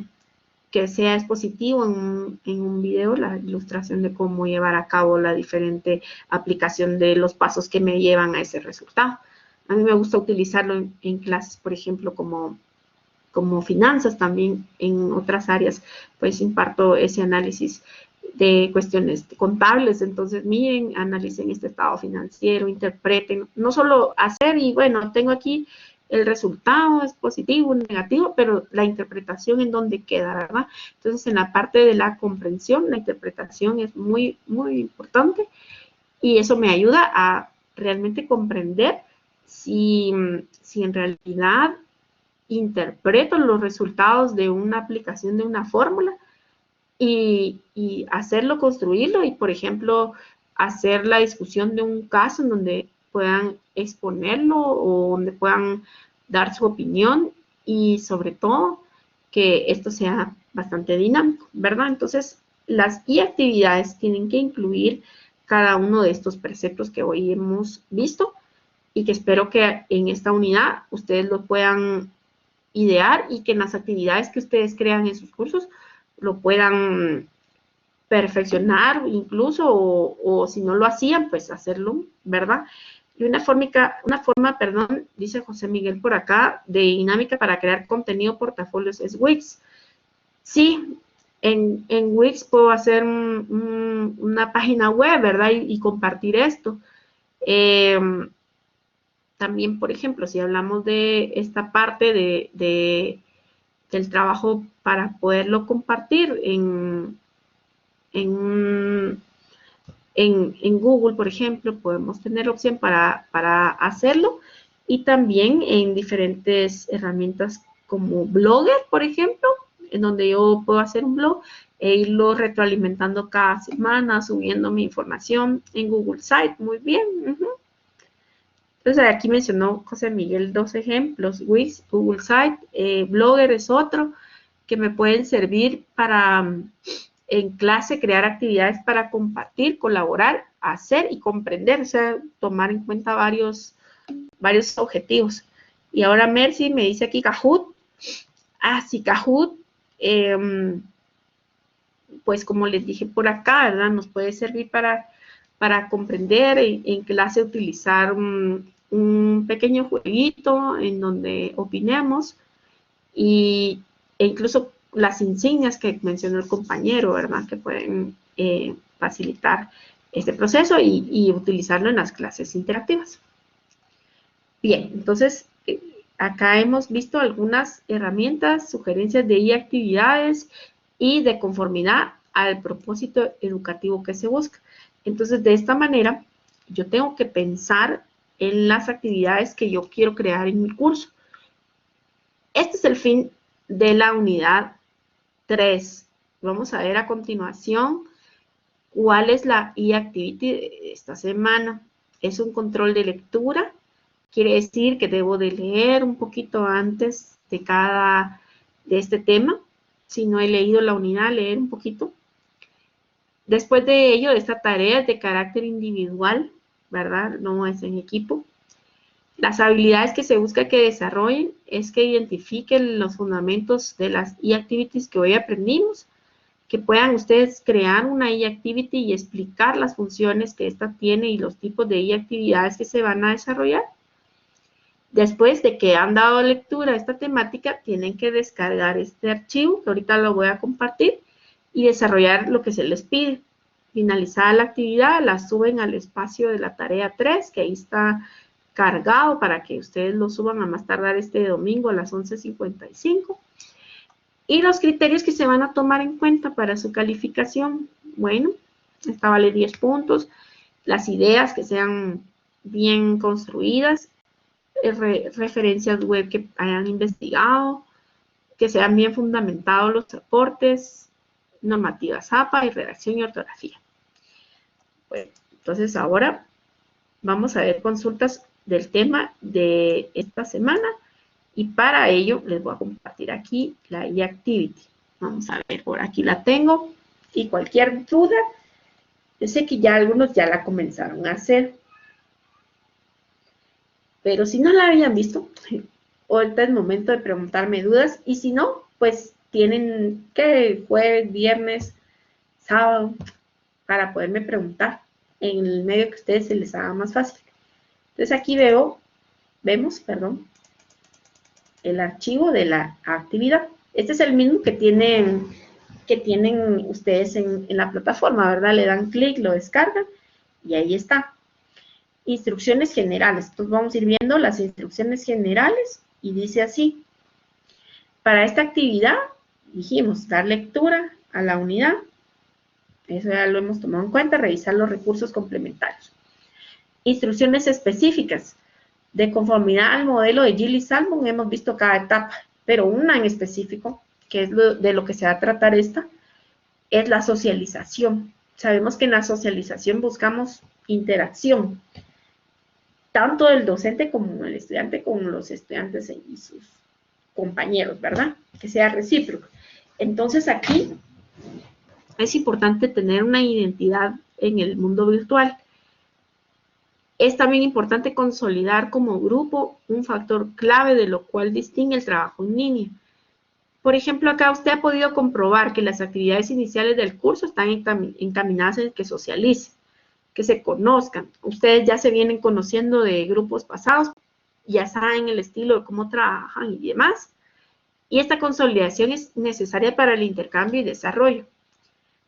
que sea expositivo en un video, la ilustración de cómo llevar a cabo la diferente aplicación de los pasos que me llevan a ese resultado. A mí me gusta utilizarlo en clases, por ejemplo, como finanzas, también en otras áreas, pues imparto ese análisis de cuestiones contables. Entonces, miren, analicen este estado financiero, interpreten, no solo hacer y bueno, tengo aquí el resultado, es positivo, negativo, pero la interpretación en dónde queda, ¿verdad? Entonces, en la parte de la comprensión, la interpretación es muy, muy importante y eso me ayuda a realmente comprender si en realidad interpreto los resultados de una aplicación de una fórmula y hacerlo, construirlo y, por ejemplo, hacer la discusión de un caso en donde puedan exponerlo o donde puedan dar su opinión y sobre todo que esto sea bastante dinámico, ¿verdad? Entonces, las actividades tienen que incluir cada uno de estos preceptos que hoy hemos visto y que espero que en esta unidad ustedes lo puedan idear y que en las actividades que ustedes crean en sus cursos lo puedan perfeccionar incluso o si no lo hacían, pues hacerlo, ¿verdad? Y una forma, dice José Miguel por acá, de dinámica para crear contenido portafolios es Wix. Sí, en Wix puedo hacer una página web, ¿verdad? Y compartir esto. También, por ejemplo, si hablamos de esta parte del trabajo para poderlo compartir en, en Google, por ejemplo, podemos tener opción para hacerlo y también en diferentes herramientas como Blogger, por ejemplo, en donde yo puedo hacer un blog e irlo retroalimentando cada semana, subiendo mi información en Google Site. Muy bien. Entonces aquí mencionó José Miguel dos ejemplos, Wix, Google Site, Blogger es otro, que me pueden servir para en clase crear actividades para compartir, colaborar, hacer y comprender, o sea, tomar en cuenta varios objetivos. Y ahora Mercy me dice aquí Kahoot. Sí, Kahoot, pues como les dije por acá, ¿verdad? Nos puede servir para comprender, en clase utilizar un pequeño jueguito en donde opinemos e incluso las insignias que mencionó el compañero, ¿verdad? Que pueden facilitar este proceso y utilizarlo en las clases interactivas. Bien, entonces acá hemos visto algunas herramientas, sugerencias de actividades y de conformidad al propósito educativo que se busca. Entonces, de esta manera, yo tengo que pensar en las actividades que yo quiero crear en mi curso. Este es el fin de la unidad 3. Vamos a ver a continuación cuál es la e-activity de esta semana. Es un control de lectura. Quiere decir que debo de leer un poquito antes de este tema si no he leído la unidad, leer un poquito. Después de ello, esta tarea es de carácter individual, ¿verdad? No es en equipo. Las habilidades que se busca que desarrollen es que identifiquen los fundamentos de las e-activities que hoy aprendimos, que puedan ustedes crear una e-activity y explicar las funciones que ésta tiene y los tipos de e-actividades que se van a desarrollar. Después de que han dado lectura a esta temática, tienen que descargar este archivo, que ahorita lo voy a compartir, y desarrollar lo que se les pide. Finalizada la actividad, la suben al espacio de la tarea 3, que ahí está cargado para que ustedes lo suban a más tardar este domingo a las 11:55. Y los criterios que se van a tomar en cuenta para su calificación, bueno, esta vale 10 puntos, las ideas que sean bien construidas, referencias web que hayan investigado, que sean bien fundamentados los aportes, normativa ZAPA y redacción y ortografía. Bueno, entonces ahora vamos a ver consultas del tema de esta semana y para ello les voy a compartir aquí la e-activity. Vamos a ver, por aquí la tengo y cualquier duda, yo sé que ya algunos ya la comenzaron a hacer, pero si no la habían visto, ahorita es momento de preguntarme dudas y si no, pues tienen que jueves, viernes, sábado para poderme preguntar en el medio que a ustedes se les haga más fácil. Entonces aquí vemos, el archivo de la actividad. Este es el mismo que tienen ustedes en la plataforma, ¿verdad? Le dan clic, lo descargan y ahí está. Instrucciones generales. Entonces vamos a ir viendo las instrucciones generales y dice así. Para esta actividad, dijimos, dar lectura a la unidad. Eso ya lo hemos tomado en cuenta, revisar los recursos complementarios. Instrucciones específicas. De conformidad al modelo de Gill y Salmon hemos visto cada etapa, pero una en específico, que es de lo que se va a tratar esta, es la socialización. Sabemos que en la socialización buscamos interacción, tanto del docente como el estudiante, con los estudiantes y sus compañeros, ¿verdad? Que sea recíproco. Entonces aquí es importante tener una identidad en el mundo virtual. Es también importante consolidar como grupo un factor clave de lo cual distingue el trabajo en línea. Por ejemplo, acá usted ha podido comprobar que las actividades iniciales del curso están encaminadas en que socialicen, que se conozcan. Ustedes ya se vienen conociendo de grupos pasados, ya saben el estilo de cómo trabajan y demás. Y esta consolidación es necesaria para el intercambio y desarrollo.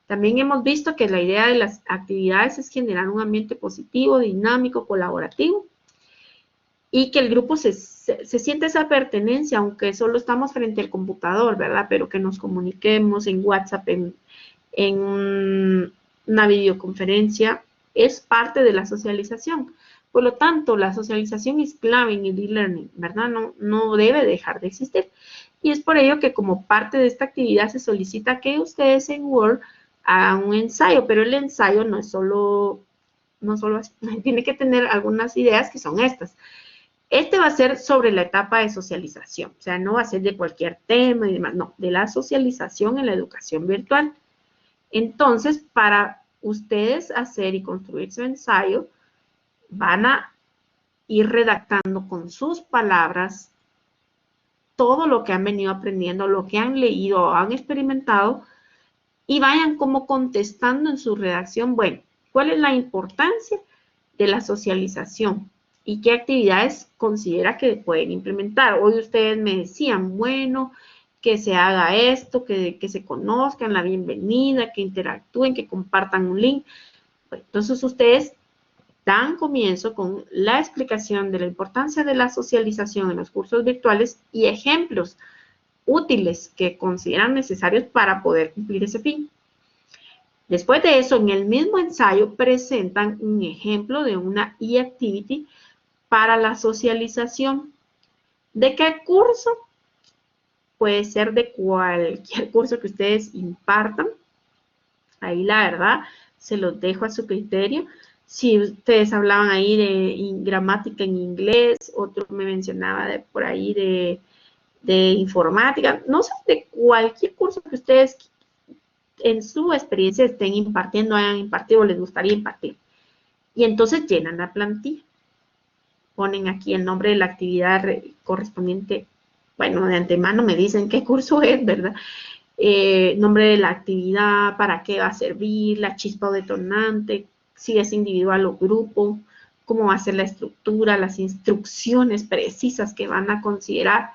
También hemos visto que la idea de las actividades es generar un ambiente positivo, dinámico, colaborativo y que el grupo se siente esa pertenencia, aunque solo estamos frente al computador, ¿verdad? Pero que nos comuniquemos en WhatsApp, en una videoconferencia, es parte de la socialización. Por lo tanto, la socialización es clave en el e-learning, ¿verdad? No debe dejar de existir. Y es por ello que como parte de esta actividad se solicita que ustedes en Word hagan un ensayo, pero el ensayo no solo así, tiene que tener algunas ideas que son estas. Este va a ser sobre la etapa de socialización, o sea, no va a ser de cualquier tema y demás, no, de la socialización en la educación virtual. Entonces, para ustedes hacer y construir su ensayo, van a ir redactando con sus palabras todo lo que han venido aprendiendo, lo que han leído o han experimentado, y vayan como contestando en su redacción, bueno, ¿cuál es la importancia de la socialización? ¿Y qué actividades considera que pueden implementar? Hoy ustedes me decían, bueno, que se haga esto, que se conozcan, la bienvenida, que interactúen, que compartan un link. Bueno, entonces ustedes dan comienzo con la explicación de la importancia de la socialización en los cursos virtuales y ejemplos útiles que consideran necesarios para poder cumplir ese fin. Después de eso, en el mismo ensayo presentan un ejemplo de una e-activity para la socialización. ¿De qué curso? Puede ser de cualquier curso que ustedes impartan. Ahí la verdad se los dejo a su criterio. Si ustedes hablaban ahí de gramática en inglés, otro me mencionaba por ahí de informática, no sé, de cualquier curso que ustedes en su experiencia estén impartiendo, hayan impartido o les gustaría impartir. Y entonces llenan la plantilla. Ponen aquí el nombre de la actividad correspondiente. Bueno, de antemano me dicen qué curso es, ¿verdad? Nombre de la actividad, para qué va a servir, la chispa o detonante, si es individual o grupo, cómo va a ser la estructura, las instrucciones precisas que van a considerar,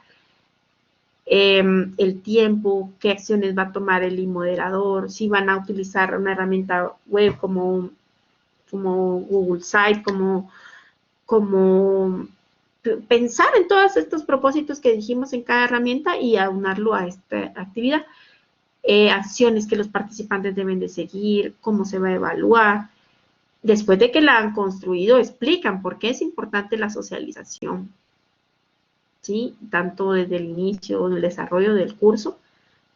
el tiempo, qué acciones va a tomar el moderador, si van a utilizar una herramienta web como Google Site, como pensar en todos estos propósitos que dijimos en cada herramienta y aunarlo a esta actividad. Acciones que los participantes deben de seguir, cómo se va a evaluar. Después de que la han construido, explican por qué es importante la socialización, ¿sí? Tanto desde el inicio, el desarrollo del curso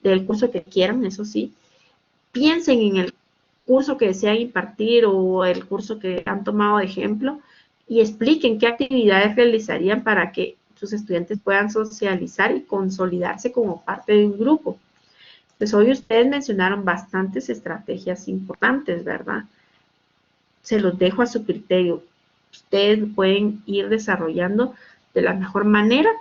que quieran, eso sí. Piensen en el curso que desean impartir o el curso que han tomado de ejemplo y expliquen qué actividades realizarían para que sus estudiantes puedan socializar y consolidarse como parte de un grupo. Pues hoy ustedes mencionaron bastantes estrategias importantes, ¿verdad? Se los dejo a su criterio. Ustedes pueden ir desarrollando de la mejor manera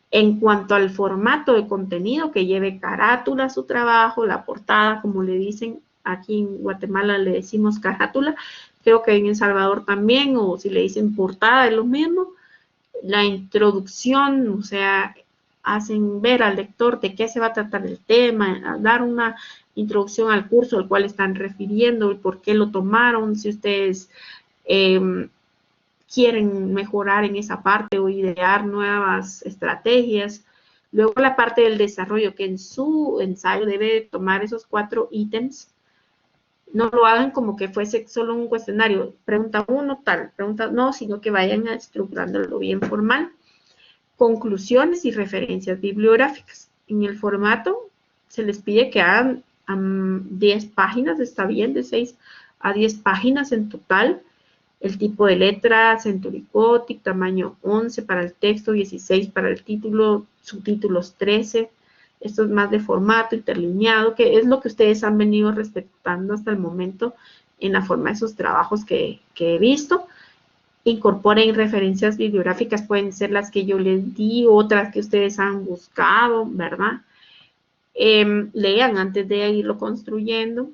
en cuanto al formato de contenido, que lleve carátula a su trabajo, la portada, como le dicen, aquí en Guatemala le decimos carátula, creo que en El Salvador también, o si le dicen portada es lo mismo. La introducción, o sea, hacen ver al lector de qué se va a tratar el tema, dar una introducción al curso al cual están refiriendo y por qué lo tomaron, si ustedes quieren mejorar en esa parte o idear nuevas estrategias. Luego la parte del desarrollo, que en su ensayo debe tomar esos 4 ítems. No lo hagan como que fuese solo un cuestionario, pregunta 1, tal, pregunta no, sino que vayan estructurándolo bien formal. Conclusiones y referencias bibliográficas. En el formato se les pide que hagan 10 páginas, está bien, de 6 a 10 páginas en total. El tipo de letra, Century Gothic, tamaño 11 para el texto, 16 para el título, subtítulos 13. Esto es más de formato interlineado, que es lo que ustedes han venido respetando hasta el momento en la forma de sus trabajos que he visto. Incorporen referencias bibliográficas, pueden ser las que yo les di, otras que ustedes han buscado, ¿verdad? Lean antes de irlo construyendo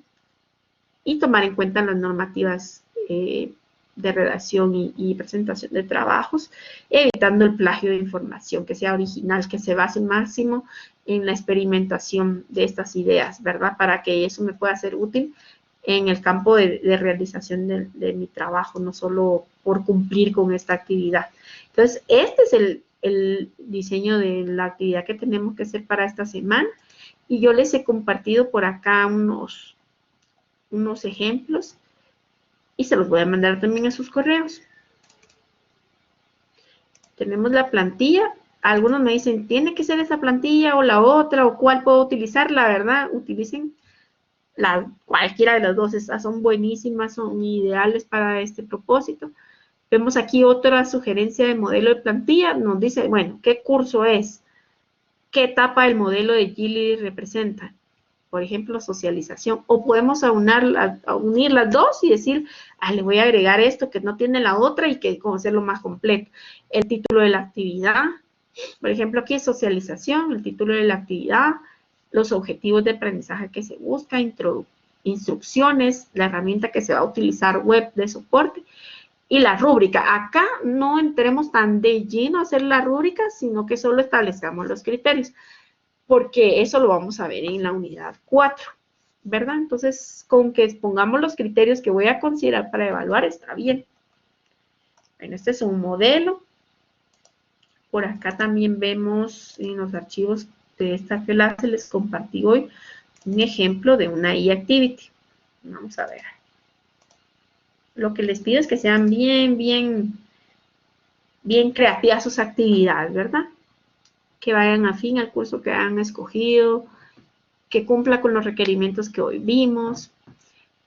y tomar en cuenta las normativas de redacción y presentación de trabajos, evitando el plagio de información, que sea original, que se base máximo en la experimentación de estas ideas, ¿verdad? Para que eso me pueda ser útil en el campo de realización de mi trabajo, no solo por cumplir con esta actividad. Entonces, este es el diseño de la actividad que tenemos que hacer para esta semana, y yo les he compartido por acá unos ejemplos y se los voy a mandar también a sus correos. Tenemos la plantilla. Algunos me dicen, ¿tiene que ser esa plantilla o la otra? ¿O cuál puedo utilizar? La verdad, utilicen cualquiera de las dos. Estas son buenísimas, son ideales para este propósito. Vemos aquí otra sugerencia de modelo de plantilla. Nos dice, bueno, ¿qué curso es? ¿Qué etapa del modelo de Gili representa? Por ejemplo, socialización, o podemos unir las dos y decir, le voy a agregar esto que no tiene la otra y que como hacerlo más completo. El título de la actividad, por ejemplo, aquí es socialización, el título de la actividad, los objetivos de aprendizaje que se busca, instrucciones, la herramienta que se va a utilizar web de soporte y la rúbrica. Acá no entremos tan de lleno a hacer la rúbrica, sino que solo establezcamos los criterios, porque eso lo vamos a ver en la unidad 4, ¿verdad? Entonces, con que pongamos los criterios que voy a considerar para evaluar, está bien. Bueno, este es un modelo. Por acá también vemos en los archivos de esta clase, les compartí hoy un ejemplo de una e-activity. Vamos a ver. Lo que les pido es que sean bien creativas sus actividades, ¿verdad? Que vayan afín al curso que han escogido, que cumpla con los requerimientos que hoy vimos.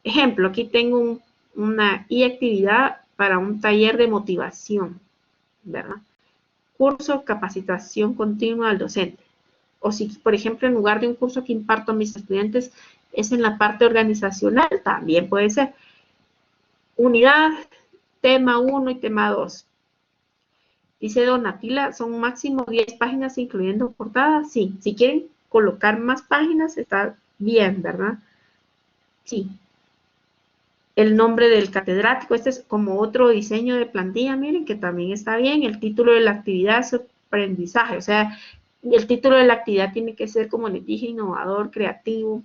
Ejemplo, aquí tengo una e-actividad para un taller de motivación, ¿verdad? Curso, capacitación continua al docente. O si, por ejemplo, en lugar de un curso que imparto a mis estudiantes, es en la parte organizacional, también puede ser. Unidad, tema 1 y tema 2. Dice Donatila, son máximo 10 páginas incluyendo portadas. Sí, si quieren colocar más páginas, está bien, ¿verdad? Sí. El nombre del catedrático, este es como otro diseño de plantilla, miren, que también está bien. El título de la actividad es aprendizaje, o sea, el título de la actividad tiene que ser, como les dije, innovador, creativo.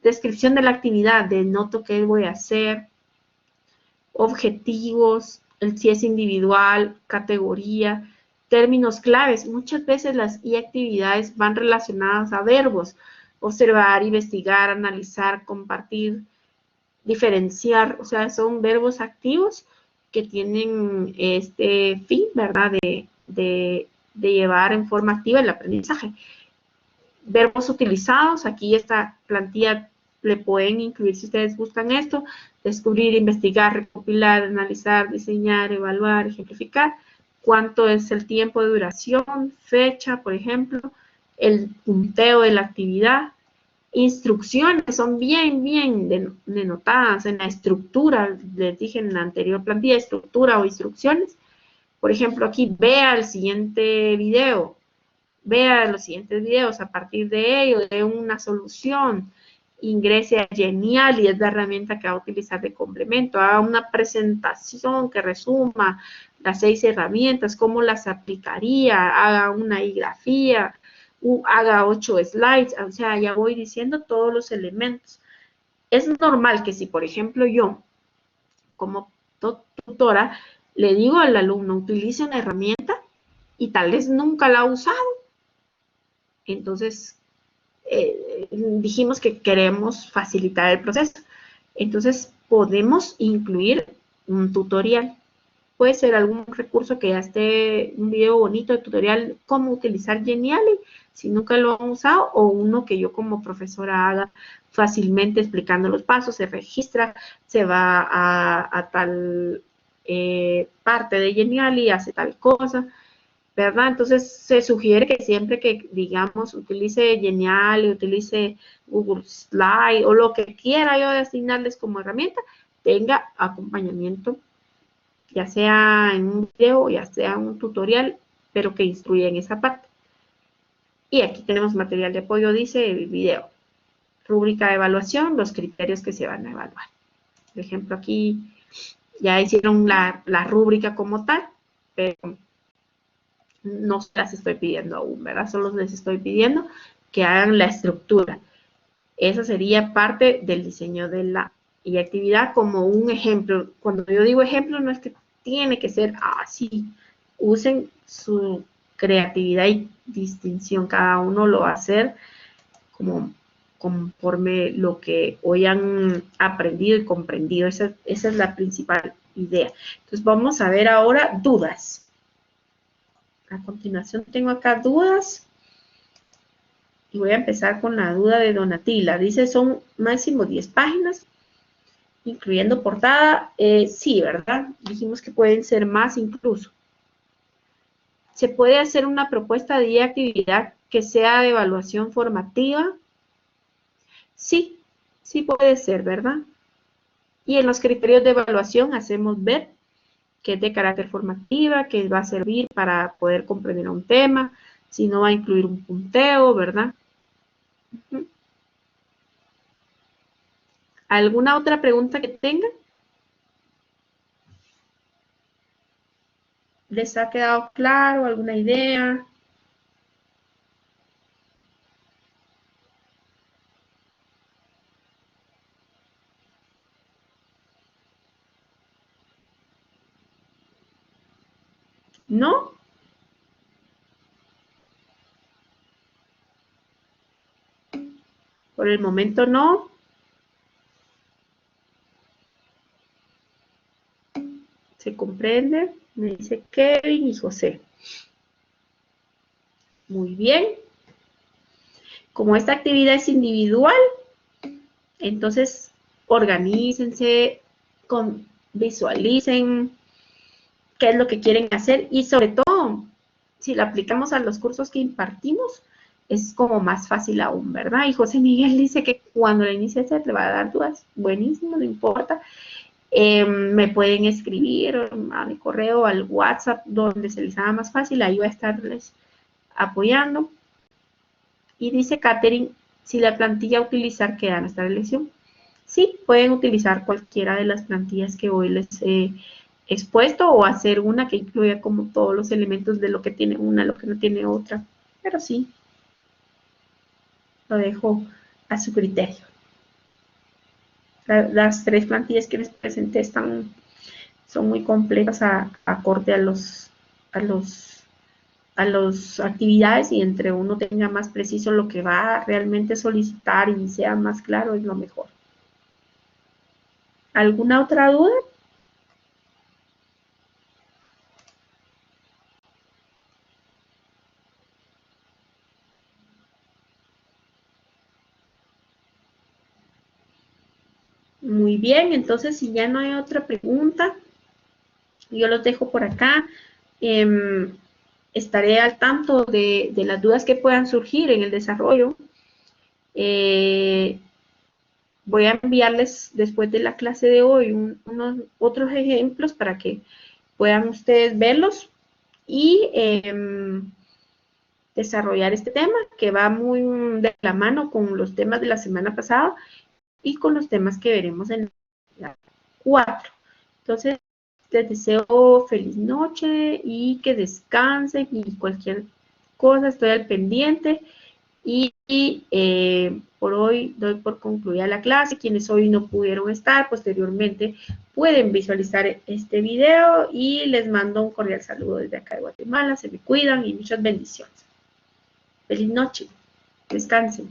Descripción de la actividad, denoto qué voy a hacer. Objetivos, si es individual, categoría, términos claves. Muchas veces las actividades van relacionadas a verbos. Observar, investigar, analizar, compartir, diferenciar, o sea, son verbos activos que tienen este fin, ¿verdad? De llevar en forma activa el aprendizaje. Verbos utilizados, aquí esta plantilla le pueden incluir si ustedes buscan esto, descubrir, investigar, recopilar, analizar, diseñar, evaluar, ejemplificar, cuánto es el tiempo de duración, fecha, por ejemplo, el punteo de la actividad, instrucciones son bien denotadas en la estructura, les dije en la anterior plantilla, estructura o instrucciones. Por ejemplo, aquí vea el siguiente video, vea los siguientes videos, a partir de ello, de una solución, ingrese a Genially, es la herramienta que va a utilizar de complemento, haga una presentación que resuma las 6 herramientas, cómo las aplicaría, haga una grafía, haga 8 slides, o sea, ya voy diciendo todos los elementos. Es normal que si, por ejemplo, yo, como tutora, le digo al alumno, utilice una herramienta y tal vez nunca la ha usado. Entonces, dijimos que queremos facilitar el proceso. Entonces, podemos incluir un tutorial. Puede ser algún recurso que ya esté, un video bonito de tutorial, cómo utilizar Genially, si nunca lo han usado, o uno que yo como profesora haga fácilmente explicando los pasos, se registra, se va a tal parte de Genially, hace tal cosa, ¿verdad? Entonces se sugiere que siempre que, digamos, utilice Genially, utilice Google Slide o lo que quiera yo asignarles como herramienta, tenga acompañamiento, ya sea en un video, ya sea un tutorial, pero que instruya en esa parte. Y aquí tenemos material de apoyo, dice el video. Rúbrica de evaluación, los criterios que se van a evaluar. Por ejemplo, aquí ya hicieron la rúbrica como tal, pero no las estoy pidiendo aún, ¿verdad? Solo les estoy pidiendo que hagan la estructura. Esa sería parte del diseño de la actividad como un ejemplo. Cuando yo digo ejemplo, no es que tiene que ser así. Usen su creatividad y distinción. Cada uno lo va a hacer como conforme lo que hoy han aprendido y comprendido. Esa es la principal idea. Entonces vamos a ver ahora dudas. A continuación tengo acá dudas. Y voy a empezar con la duda de Donatila. Dice, son máximo 10 páginas, incluyendo portada. Sí, ¿verdad? Dijimos que pueden ser más incluso. ¿Se puede hacer una propuesta de actividad que sea de evaluación formativa? Sí, sí puede ser, ¿verdad? Y en los criterios de evaluación hacemos ver que es de carácter formativa, que va a servir para poder comprender un tema, si no va a incluir un punteo, ¿verdad? ¿Alguna otra pregunta que tengan? ¿Les ha quedado claro alguna idea? ¿No? Por el momento no. ¿Se comprende? Me dice Kevin y José. Muy bien. Como esta actividad es individual, entonces organícense, visualicen qué es lo que quieren hacer y sobre todo, si lo aplicamos a los cursos que impartimos, es como más fácil aún, ¿verdad? Y José Miguel dice que cuando le inicie a hacer le va a dar dudas. Buenísimo, no importa. Me pueden escribir a mi correo, al WhatsApp, donde se les haga más fácil, ahí va a estarles apoyando. Y dice Katherine, si la plantilla a utilizar queda a nuestra elección. Sí, pueden utilizar cualquiera de las plantillas que hoy les he expuesto o hacer una que incluya como todos los elementos de lo que tiene una, lo que no tiene otra. Pero sí, lo dejo a su criterio. Las tres plantillas que les presenté son muy complejas acorde a las actividades, y entre uno tenga más preciso lo que va a realmente solicitar y sea más claro, es lo mejor. ¿Alguna otra duda? Muy bien, entonces si ya no hay otra pregunta, yo los dejo por acá. Estaré al tanto de las dudas que puedan surgir en el desarrollo. Voy a enviarles después de la clase de hoy unos otros ejemplos para que puedan ustedes verlos y desarrollar este tema que va muy de la mano con los temas de la semana pasada y con los temas que veremos en la 4. Entonces, les deseo feliz noche y que descansen, y cualquier cosa estoy al pendiente. Y por hoy doy por concluida la clase. Quienes hoy no pudieron estar, posteriormente pueden visualizar este video, y les mando un cordial saludo desde acá de Guatemala. Se me cuidan y muchas bendiciones. Feliz noche. Descansen.